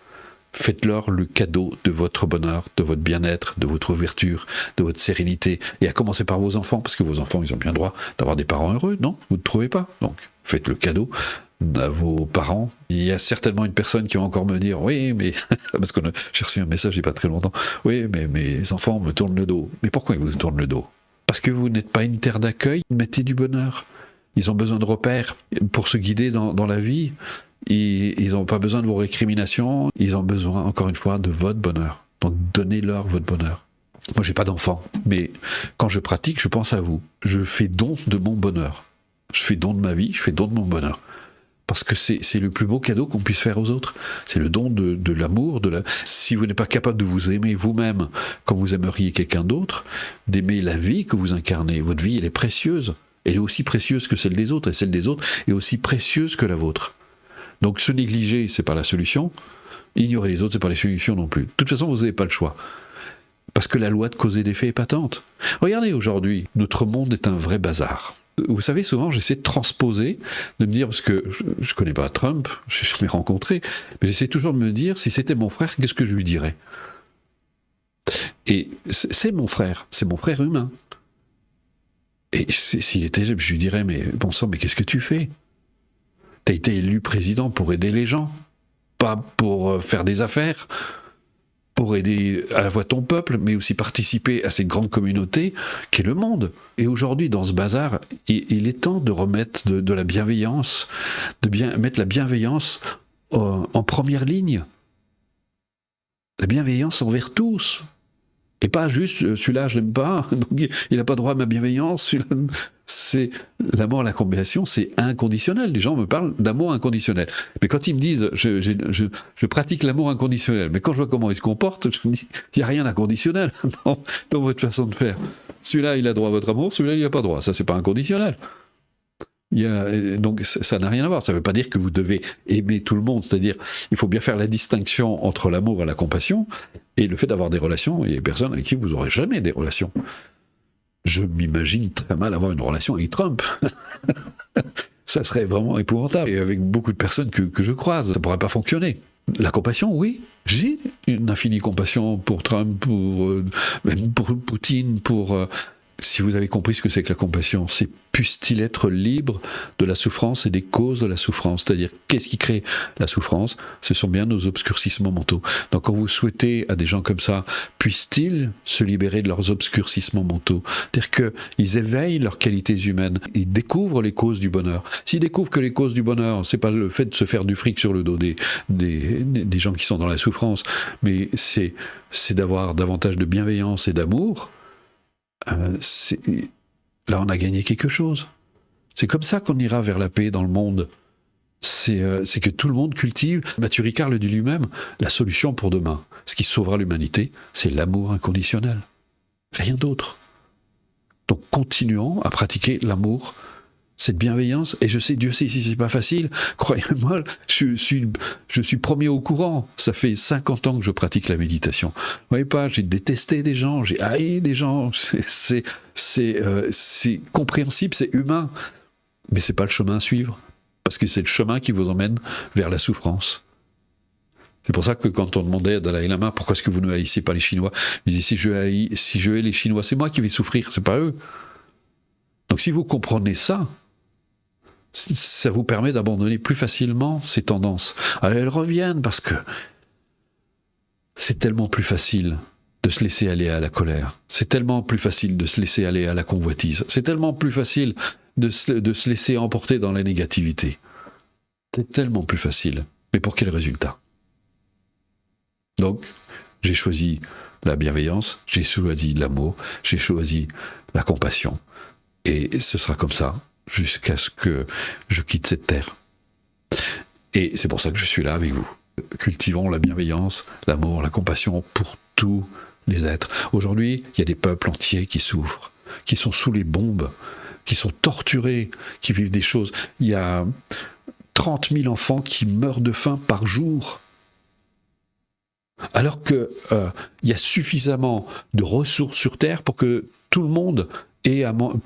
Faites-leur le cadeau de votre bonheur, de votre bien-être, de votre ouverture, de votre sérénité, et à commencer par vos enfants, parce que vos enfants, ils ont bien le droit d'avoir des parents heureux, non? Vous ne trouvez pas? Donc, faites le cadeau à vos parents. Il y a certainement une personne qui va encore me dire oui, mais parce que j'ai reçu un message il n'y a pas très longtemps, oui, mais mes enfants me tournent le dos. Mais pourquoi ils vous tournent le dos? Parce que vous n'êtes pas une terre d'accueil. Mettez du bonheur. Ils ont besoin de repères pour se guider dans la vie. Ils n'ont pas besoin de vos récriminations. Ils ont besoin, encore une fois, de votre bonheur. Donc donnez-leur votre bonheur. Moi, j'ai pas d'enfant, mais quand je pratique, je pense à vous. Je fais don de mon bonheur. Je fais don de ma vie, je fais don de mon bonheur. Parce que c'est le plus beau cadeau qu'on puisse faire aux autres. C'est le don de l'amour. Si vous n'êtes pas capable de vous aimer vous-même comme vous aimeriez quelqu'un d'autre, d'aimer la vie que vous incarnez, votre vie, elle est précieuse. Elle est aussi précieuse que celle des autres, et celle des autres est aussi précieuse que la vôtre. Donc se négliger, c'est pas la solution. Ignorer les autres, c'est pas la solution non plus. De toute façon, vous n'avez pas le choix. Parce que la loi de cause et d'effet est patente. Regardez aujourd'hui, notre monde est un vrai bazar. Vous savez, souvent, j'essaie de transposer, de me dire, parce que je ne connais pas Trump, je n'ai jamais rencontré, mais j'essaie toujours de me dire, si c'était mon frère, qu'est-ce que je lui dirais? Et c'est mon frère humain. Et s'il était, je lui dirais, mais bon sang, mais qu'est-ce que tu fais? Tu as été élu président pour aider les gens, pas pour faire des affaires, pour aider à la fois ton peuple, mais aussi participer à cette grande communauté qu'est le monde. Et aujourd'hui, dans ce bazar, il est temps de remettre de la bienveillance, mettre la bienveillance en première ligne. La bienveillance envers tous. Et pas juste, celui-là, je l'aime pas, donc il n'a pas droit à ma bienveillance. C'est l'amour à la compassion, c'est inconditionnel. Les gens me parlent d'amour inconditionnel. Mais quand ils me disent, je pratique l'amour inconditionnel, mais quand je vois comment ils se comportent, je me dis, il n'y a rien d'inconditionnel dans votre façon de faire. Celui-là, il a droit à votre amour, celui-là, il n'y a pas droit. Ça, c'est pas inconditionnel. Donc ça n'a rien à voir. Ça ne veut pas dire que vous devez aimer tout le monde. C'est-à-dire, il faut bien faire la distinction entre l'amour et la compassion et le fait d'avoir des relations. Il y a des personnes avec qui vous n'aurez jamais des relations. Je m'imagine très mal avoir une relation avec Trump. Ça serait vraiment épouvantable. Et avec beaucoup de personnes que je croise, ça ne pourrait pas fonctionner. La compassion, oui. J'ai une infinie compassion pour Trump, même pour Poutine, si vous avez compris ce que c'est que la compassion, c'est puisse-t-il être libre de la souffrance et des causes de la souffrance. C'est-à-dire, qu'est-ce qui crée la souffrance? Ce sont bien nos obscurcissements mentaux. Donc, quand vous souhaitez à des gens comme ça, puissent-ils se libérer de leurs obscurcissements mentaux? C'est-à-dire qu'ils éveillent leurs qualités humaines, ils découvrent les causes du bonheur. S'ils découvrent que les causes du bonheur, c'est pas le fait de se faire du fric sur le dos des gens qui sont dans la souffrance, mais c'est d'avoir davantage de bienveillance et d'amour, là on a gagné quelque chose. C'est comme ça qu'on ira vers la paix dans le monde. C'est que tout le monde cultive. Mathieu Ricard le dit lui-même, la solution pour demain, ce qui sauvera l'humanité, c'est l'amour inconditionnel. Rien d'autre. Donc continuons à pratiquer l'amour, cette bienveillance, et je sais, Dieu sait si c'est pas facile, croyez-moi, je suis premier au courant, ça fait 50 ans que je pratique la méditation. Vous voyez pas, j'ai détesté des gens, j'ai haï des gens, c'est compréhensible, c'est humain, mais c'est pas le chemin à suivre, parce que c'est le chemin qui vous emmène vers la souffrance. C'est pour ça que quand on demandait à Dalai Lama, pourquoi est-ce que vous ne haïssez pas les Chinois, il disait, si je hais les Chinois, c'est moi qui vais souffrir, c'est pas eux. Donc si vous comprenez ça, ça vous permet d'abandonner plus facilement ces tendances. Alors elles reviennent parce que c'est tellement plus facile de se laisser aller à la colère. C'est tellement plus facile de se laisser aller à la convoitise. C'est tellement plus facile de se laisser emporter dans la négativité. C'est tellement plus facile. Mais pour quel résultat? Donc, J'ai choisi la bienveillance, j'ai choisi l'amour, j'ai choisi la compassion. Et ce sera comme ça jusqu'à ce que je quitte cette terre. Et c'est pour ça que je suis là avec vous. Cultivons la bienveillance, l'amour, la compassion pour tous les êtres. Aujourd'hui, il y a des peuples entiers qui souffrent, qui sont sous les bombes, qui sont torturés, qui vivent des choses. Il y a 30 000 enfants qui meurent de faim par jour. Alors qu'il y a suffisamment de ressources sur Terre pour que tout le monde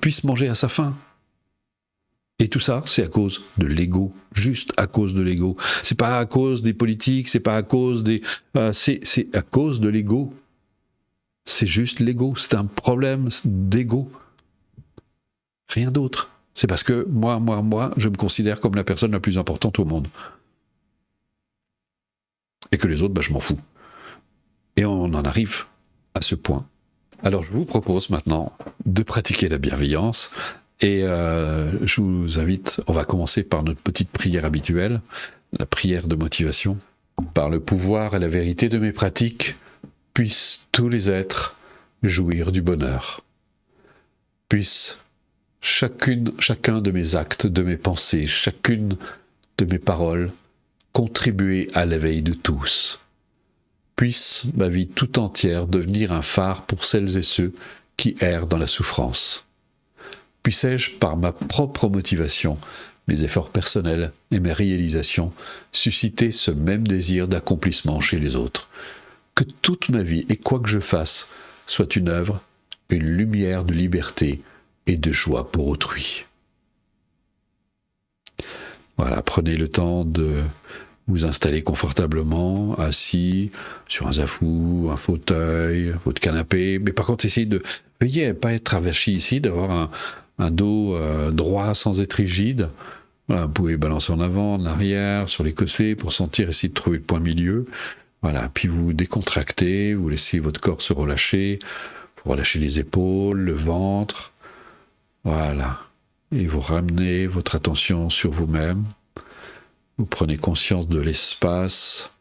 puisse manger à sa faim. Et tout ça, c'est à cause de l'ego, juste à cause de l'ego. C'est pas à cause des politiques, c'est pas à cause des... c'est à cause de l'ego. C'est juste l'ego, c'est un problème d'ego. Rien d'autre. C'est parce que moi, je me considère comme la personne la plus importante au monde. Et que les autres, je m'en fous. Et on en arrive à ce point. Alors je vous propose maintenant de pratiquer la bienveillance. Et je vous invite, on va commencer par notre petite prière habituelle, la prière de motivation. Par le pouvoir et la vérité de mes pratiques, puissent tous les êtres jouir du bonheur. Puisse chacun de mes actes, de mes pensées, chacune de mes paroles contribuer à l'éveil de tous. Puisse ma vie tout entière devenir un phare pour celles et ceux qui errent dans la souffrance. Puissais-je, par ma propre motivation, mes efforts personnels et mes réalisations, susciter ce même désir d'accomplissement chez les autres. Que toute ma vie et quoi que je fasse soit une œuvre, une lumière de liberté et de joie pour autrui. Voilà, prenez le temps de vous installer confortablement, assis sur un zafou, un fauteuil, votre canapé. Mais par contre, essayez de veiller à ne pas être avachi ici, d'avoir un dos droit sans être rigide. Voilà, vous pouvez balancer en avant, en arrière, sur les côtés pour sentir, essayer de trouver le point milieu. Voilà, puis vous décontractez, vous laissez votre corps se relâcher. Vous relâchez les épaules, le ventre. Voilà. Et vous ramenez votre attention sur vous-même. Vous prenez conscience de l'espace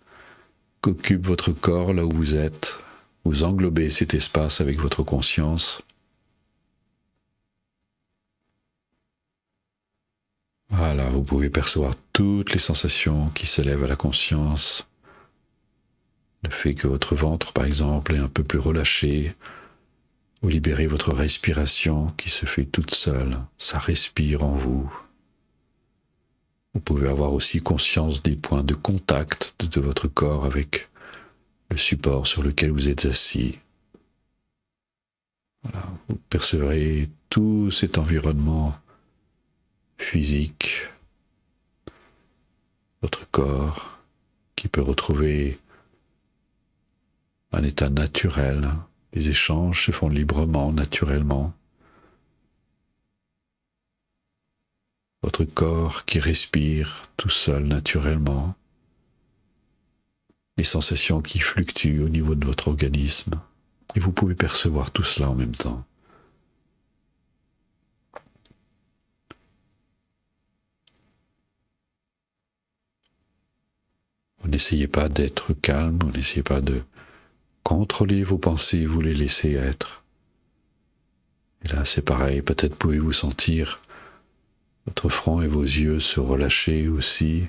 qu'occupe votre corps là où vous êtes. Vous englobez cet espace avec votre conscience. Voilà, vous pouvez percevoir toutes les sensations qui s'élèvent à la conscience. Le fait que votre ventre, par exemple, est un peu plus relâché. Vous libérez votre respiration qui se fait toute seule. Ça respire en vous. Vous pouvez avoir aussi conscience des points de contact de votre corps avec le support sur lequel vous êtes assis. Voilà, vous percevrez tout cet environnement physique, votre corps qui peut retrouver un état naturel. Les échanges se font librement, naturellement. Votre corps qui respire tout seul, naturellement. Les sensations qui fluctuent au niveau de votre organisme. Et vous pouvez percevoir tout cela en même temps. Vous n'essayez pas d'être calme, vous n'essayez pas de contrôler vos pensées, vous les laissez être. Et là, c'est pareil, peut-être pouvez-vous sentir votre front et vos yeux se relâcher aussi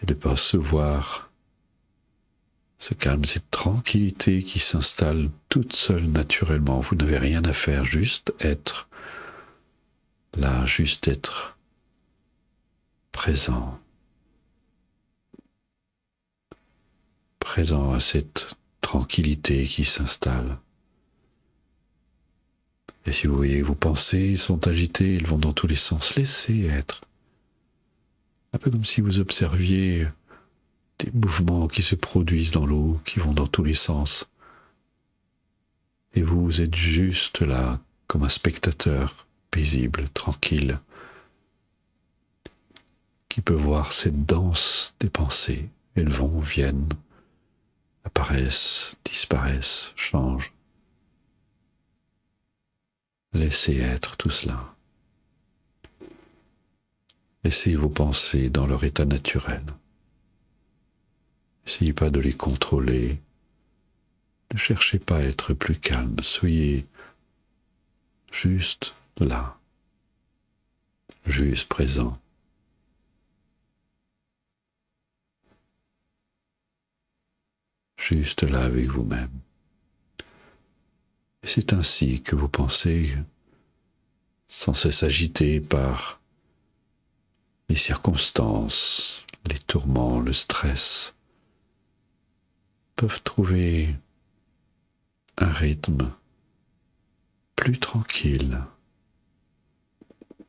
et de percevoir ce calme, cette tranquillité qui s'installe toute seule naturellement. Vous n'avez rien à faire, juste être là, juste être présent. Présent à cette tranquillité qui s'installe. Et si vous voyez vos pensées sont agitées, elles vont dans tous les sens, laissez être. Un peu comme si vous observiez des mouvements qui se produisent dans l'eau, qui vont dans tous les sens. Et vous êtes juste là, comme un spectateur, paisible, tranquille, qui peut voir cette danse des pensées. Elles vont, viennent, apparaissent, disparaissent, changent. Laissez être tout cela. Laissez vos pensées dans leur état naturel. N'essayez pas de les contrôler, Ne cherchez pas à être plus calme, soyez juste là, juste présent. Juste là avec vous-même. Et c'est ainsi que vos pensées, sans cesse agitées par les circonstances, les tourments, le stress, peuvent trouver un rythme plus tranquille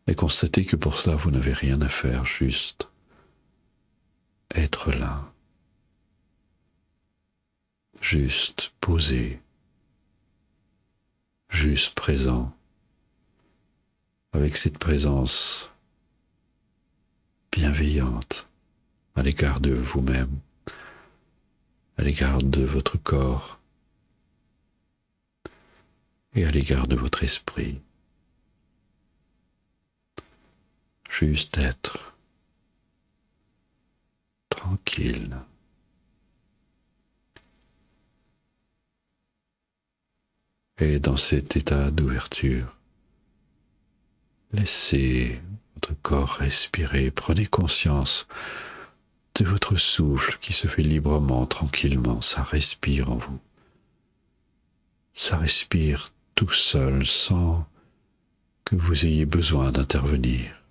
et constater que pour cela vous n'avez rien à faire, juste être là, juste posé, juste présent, avec cette présence bienveillante à l'égard de vous-même, à l'égard de votre corps et à l'égard de votre esprit. Juste être tranquille. Et dans cet état d'ouverture, laissez votre corps respirer, prenez conscience de votre souffle qui se fait librement, tranquillement, ça respire en vous. Ça respire tout seul sans que vous ayez besoin d'intervenir.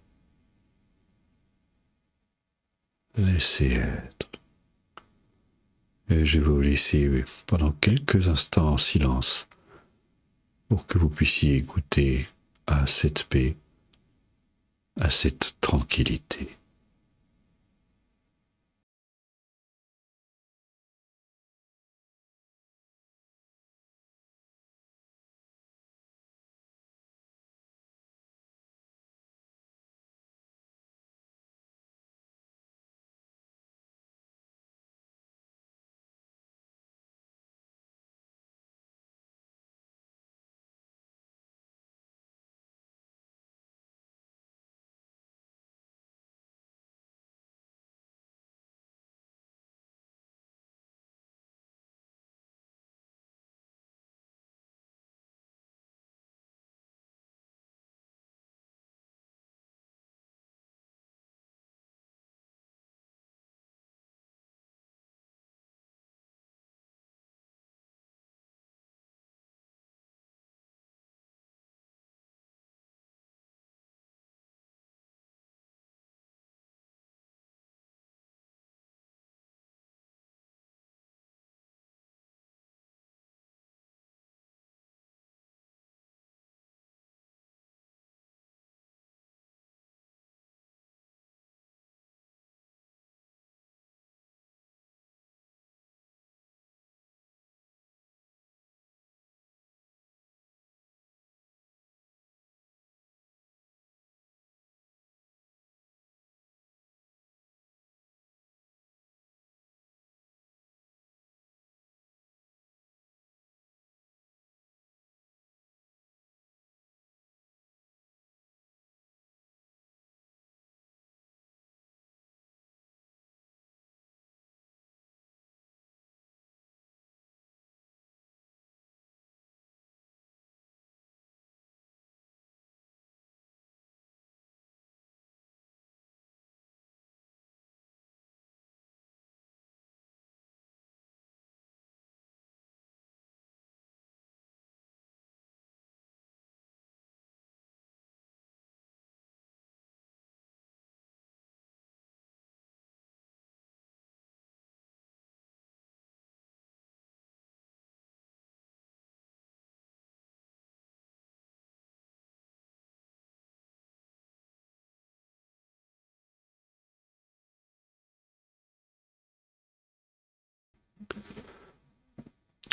Laissez être. Et je vais vous laisser pendant quelques instants en silence pour que vous puissiez goûter à cette paix, à cette tranquillité.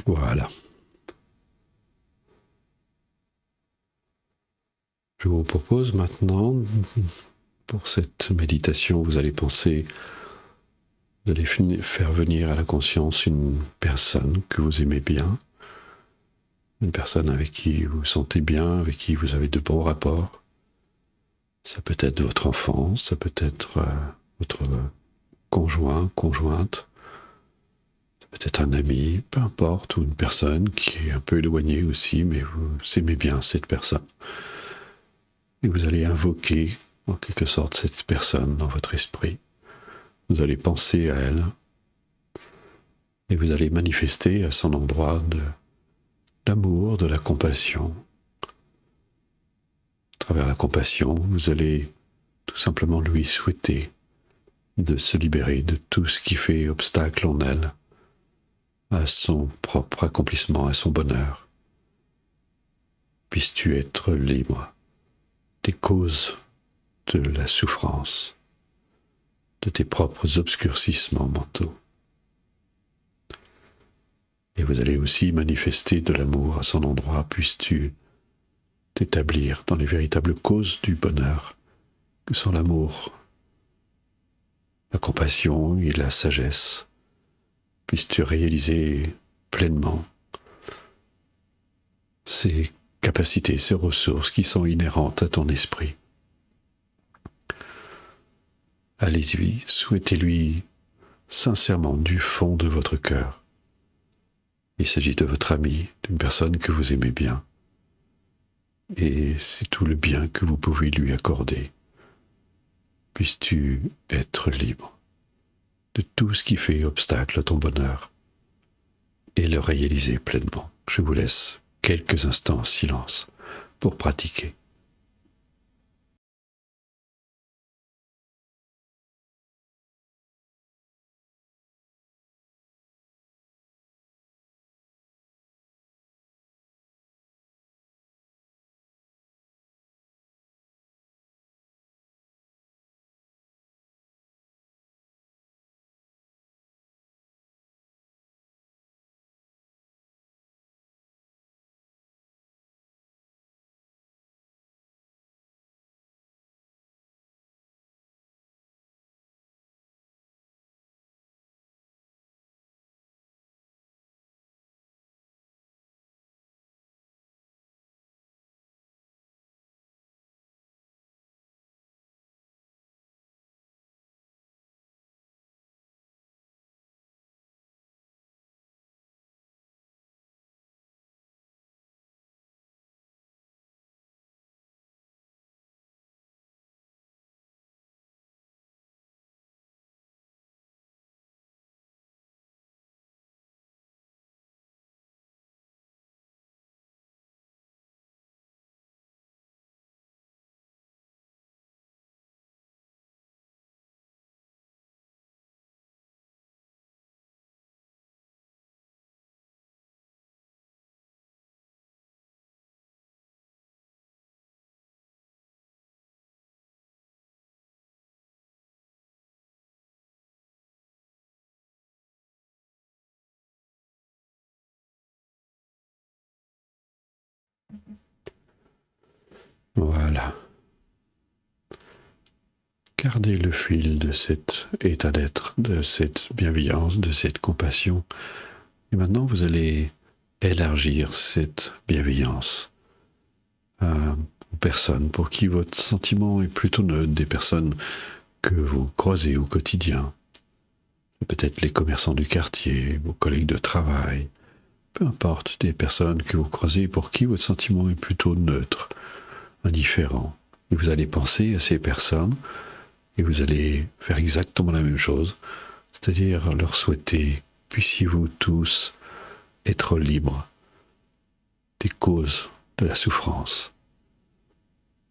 Voilà. Je vous propose maintenant, pour cette méditation, vous allez penser, vous allez faire venir à la conscience une personne que vous aimez bien, une personne avec qui vous vous sentez bien, avec qui vous avez de bons rapports. Ça peut être votre enfant, ça peut être votre conjoint, conjointe, ça peut-être un ami, peu importe, ou une personne qui est un peu éloignée aussi, mais vous aimez bien cette personne. Et vous allez invoquer, en quelque sorte, cette personne dans votre esprit. Vous allez penser à elle, et vous allez manifester à son endroit de l'amour, de la compassion. À travers la compassion, vous allez tout simplement lui souhaiter de se libérer de tout ce qui fait obstacle en elle à son propre accomplissement, à son bonheur. Puisses-tu être libre des causes de la souffrance, de tes propres obscurcissements mentaux. Et vous allez aussi manifester de l'amour à son endroit, puisses-tu t'établir dans les véritables causes du bonheur, que sont l'amour, la compassion et la sagesse. Puisses-tu réaliser pleinement ces capacités, ces ressources qui sont inhérentes à ton esprit. Allez-y, souhaitez-lui sincèrement du fond de votre cœur. Il s'agit de votre ami, d'une personne que vous aimez bien. Et c'est tout le bien que vous pouvez lui accorder. Puisses-tu être libre de tout ce qui fait obstacle à ton bonheur et le réaliser pleinement. Je vous laisse quelques instants en silence pour pratiquer. Voilà. Gardez le fil de cet état d'être, de cette bienveillance, de cette compassion. Et maintenant, vous allez élargir cette bienveillance aux personnes pour qui votre sentiment est plutôt neutre, des personnes que vous croisez au quotidien. Peut-être les commerçants du quartier, vos collègues de travail, peu importe, des personnes que vous croisez pour qui votre sentiment est plutôt neutre, indifférent. Et vous allez penser à ces personnes et vous allez faire exactement la même chose, c'est-à-dire leur souhaiter, puissiez-vous tous être libres des causes de la souffrance.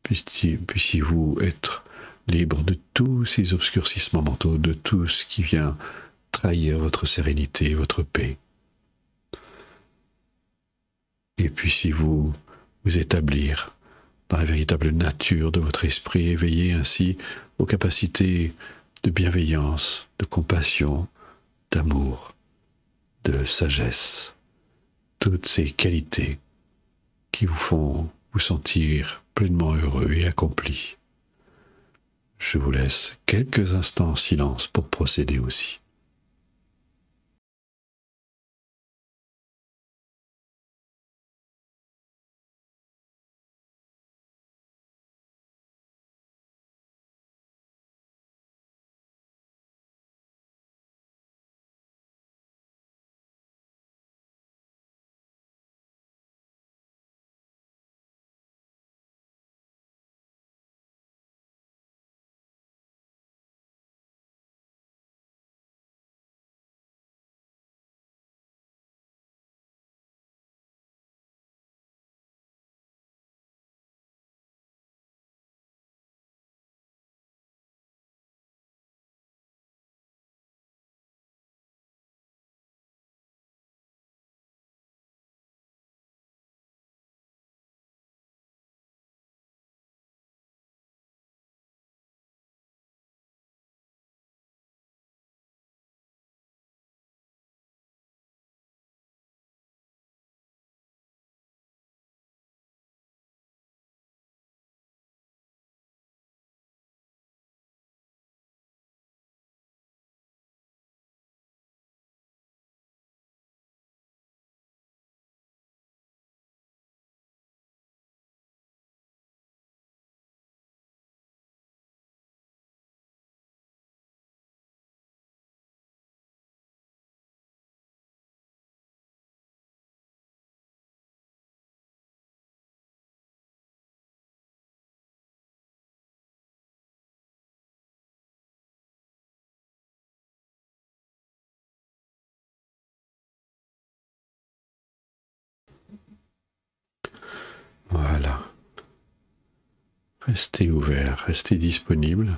Puissiez-vous être libres de tous ces obscurcissements mentaux, de tout ce qui vient trahir votre sérénité, votre paix. Et puissiez-vous vous établir dans la véritable nature de votre esprit, éveiller ainsi aux capacités de bienveillance, de compassion, d'amour, de sagesse, toutes ces qualités qui vous font vous sentir pleinement heureux et accompli. Je vous laisse quelques instants en silence pour procéder aussi. Restez ouvert, restez disponible.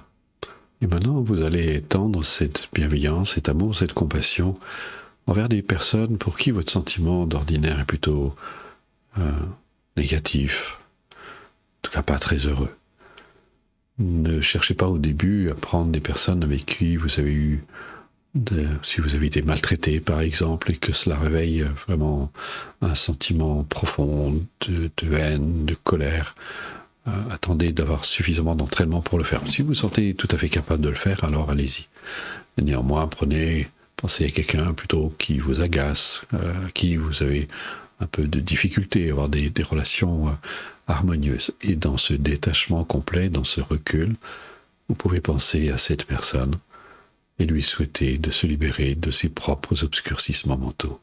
Et maintenant, vous allez étendre cette bienveillance, cet amour, cette compassion envers des personnes pour qui votre sentiment d'ordinaire est plutôt négatif, en tout cas pas très heureux. Ne cherchez pas au début à prendre des personnes avec qui vous avez eu, si vous avez été maltraité par exemple, et que cela réveille vraiment un sentiment profond de haine, de colère. Attendez d'avoir suffisamment d'entraînement pour le faire. Si vous vous sentez tout à fait capable de le faire, alors allez-y. Néanmoins, pensez à quelqu'un plutôt qui vous agace, à qui vous avez un peu de difficulté à avoir des relations harmonieuses. Et dans ce détachement complet, dans ce recul, vous pouvez penser à cette personne et lui souhaiter de se libérer de ses propres obscurcissements mentaux.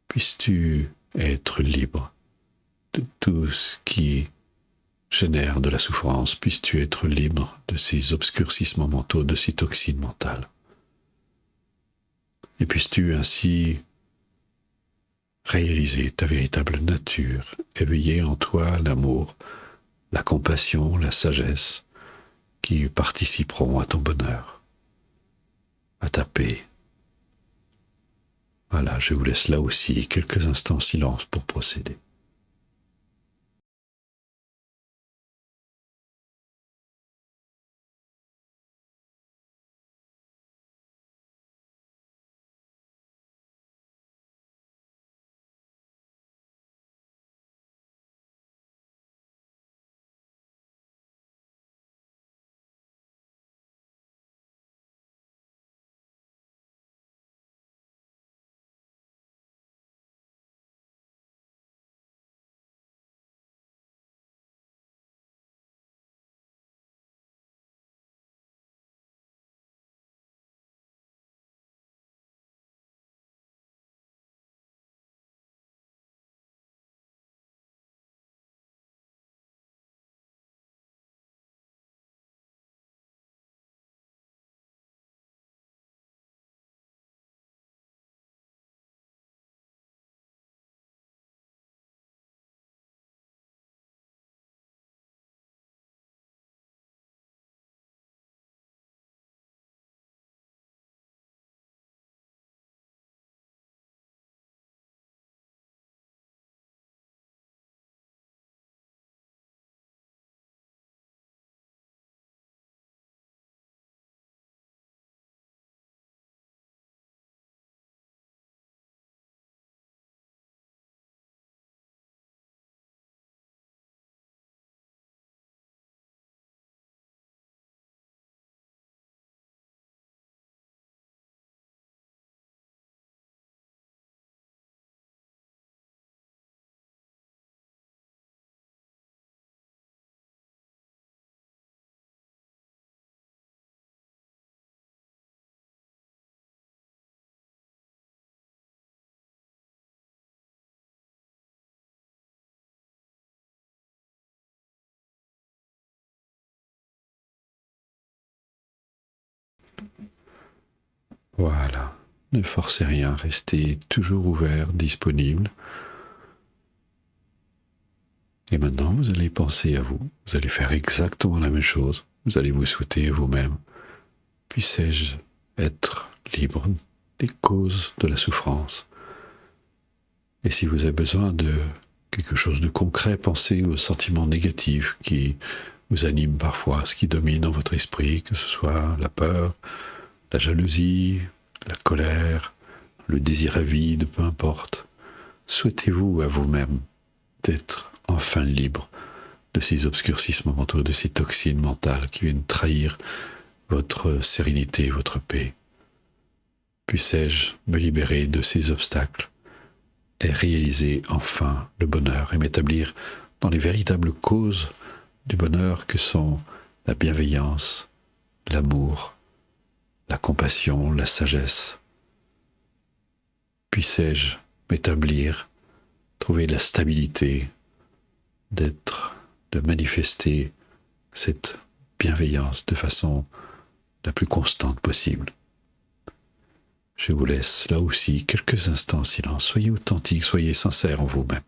Puisses-tu être libre de tout ce qui génère de la souffrance, puisses-tu être libre de ces obscurcissements mentaux, de ces toxines mentales. Et puisses-tu ainsi réaliser ta véritable nature, éveiller en toi l'amour, la compassion, la sagesse qui participeront à ton bonheur, à ta paix. Voilà, je vous laisse là aussi quelques instants silence pour procéder. Voilà, ne forcez rien, restez toujours ouvert, disponible. Et maintenant, vous allez penser à vous, vous allez faire exactement la même chose, vous allez vous souhaiter vous-même, puissé-je être libre des causes de la souffrance. Et si vous avez besoin de quelque chose de concret, pensez aux sentiments négatifs qui vous animent parfois, ce qui domine dans votre esprit, que ce soit la peur, la jalousie, la colère, le désir avide, peu importe. Souhaitez-vous à vous-même d'être enfin libre de ces obscurcissements mentaux, de ces toxines mentales qui viennent trahir votre sérénité, votre paix. Puissé-je me libérer de ces obstacles et réaliser enfin le bonheur et m'établir dans les véritables causes du bonheur que sont la bienveillance, l'amour, la compassion, la sagesse. Puissé-je m'établir, trouver la stabilité, de manifester cette bienveillance de façon la plus constante possible. Je vous laisse là aussi quelques instants en silence. Soyez authentique, soyez sincère en vous-même,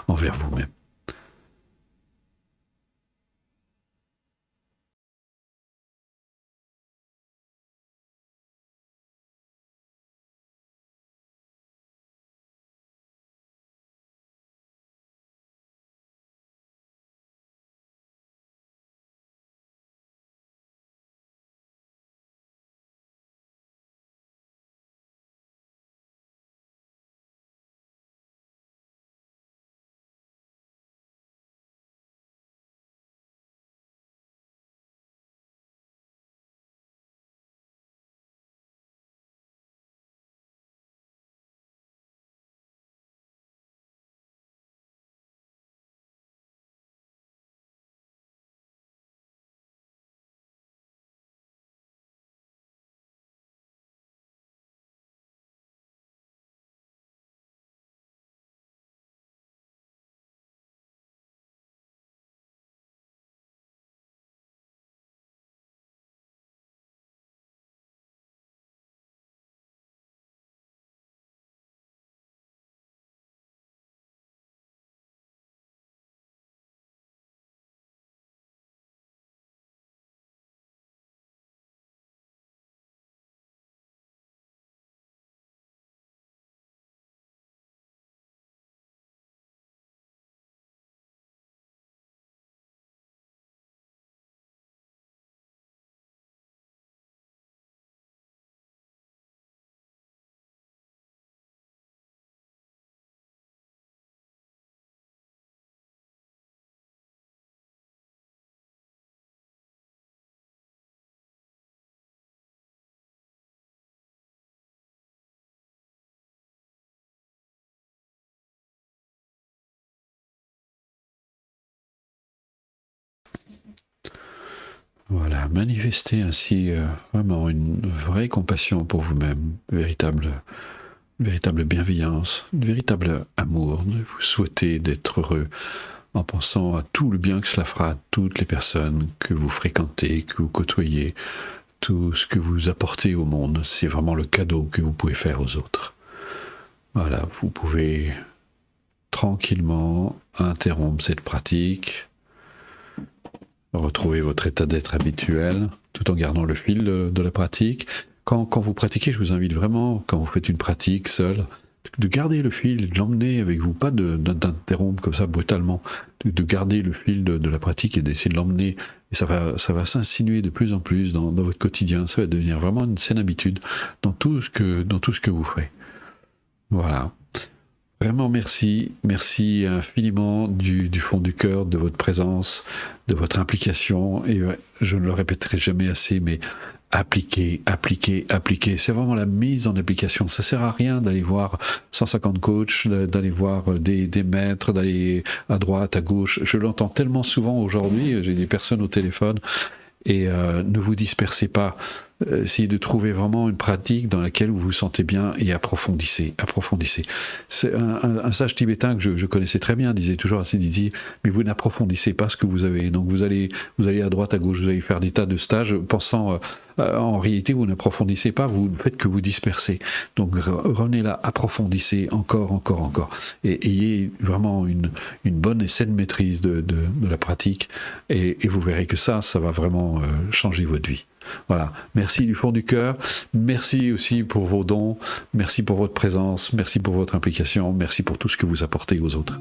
envers vous-même. Voilà, manifestez ainsi vraiment une vraie compassion pour vous-même, véritable bienveillance, véritable amour. Vous souhaitez d'être heureux en pensant à tout le bien que cela fera à toutes les personnes que vous fréquentez, que vous côtoyez, tout ce que vous apportez au monde. C'est vraiment le cadeau que vous pouvez faire aux autres. Voilà, vous pouvez tranquillement interrompre cette pratique, retrouver votre état d'être habituel, tout en gardant le fil de la pratique. Quand vous pratiquez, je vous invite vraiment, quand vous faites une pratique seule, de garder le fil, de l'emmener avec vous, pas d'interrompre comme ça brutalement, de garder le fil de la pratique et d'essayer de l'emmener. Et ça va s'insinuer de plus en plus dans votre quotidien. Ça va devenir vraiment une saine habitude dans tout ce que vous ferez. Voilà. Vraiment merci, merci infiniment du fond du cœur de votre présence, de votre implication, et je ne le répéterai jamais assez, mais appliquer, appliquer, appliquer, c'est vraiment la mise en application. Ça sert à rien d'aller voir 150 coachs, d'aller voir des maîtres, d'aller à droite, à gauche. Je l'entends tellement souvent aujourd'hui, j'ai des personnes au téléphone, et ne vous dispersez pas. Essayez de trouver vraiment une pratique dans laquelle vous vous sentez bien et approfondissez. C'est un sage tibétain que je connaissais très bien, disait toujours à Siddhiti, mais vous n'approfondissez pas ce que vous avez. Donc vous allez à droite, à gauche, vous allez faire des tas de stages pensant, en réalité, vous n'approfondissez pas, vous ne faites que vous disperser. Donc revenez là, approfondissez encore. Et ayez vraiment une bonne et saine maîtrise de la pratique, et vous verrez que ça va vraiment changer votre vie. Voilà, merci du fond du cœur, merci aussi pour vos dons, merci pour votre présence, merci pour votre implication, merci pour tout ce que vous apportez aux autres.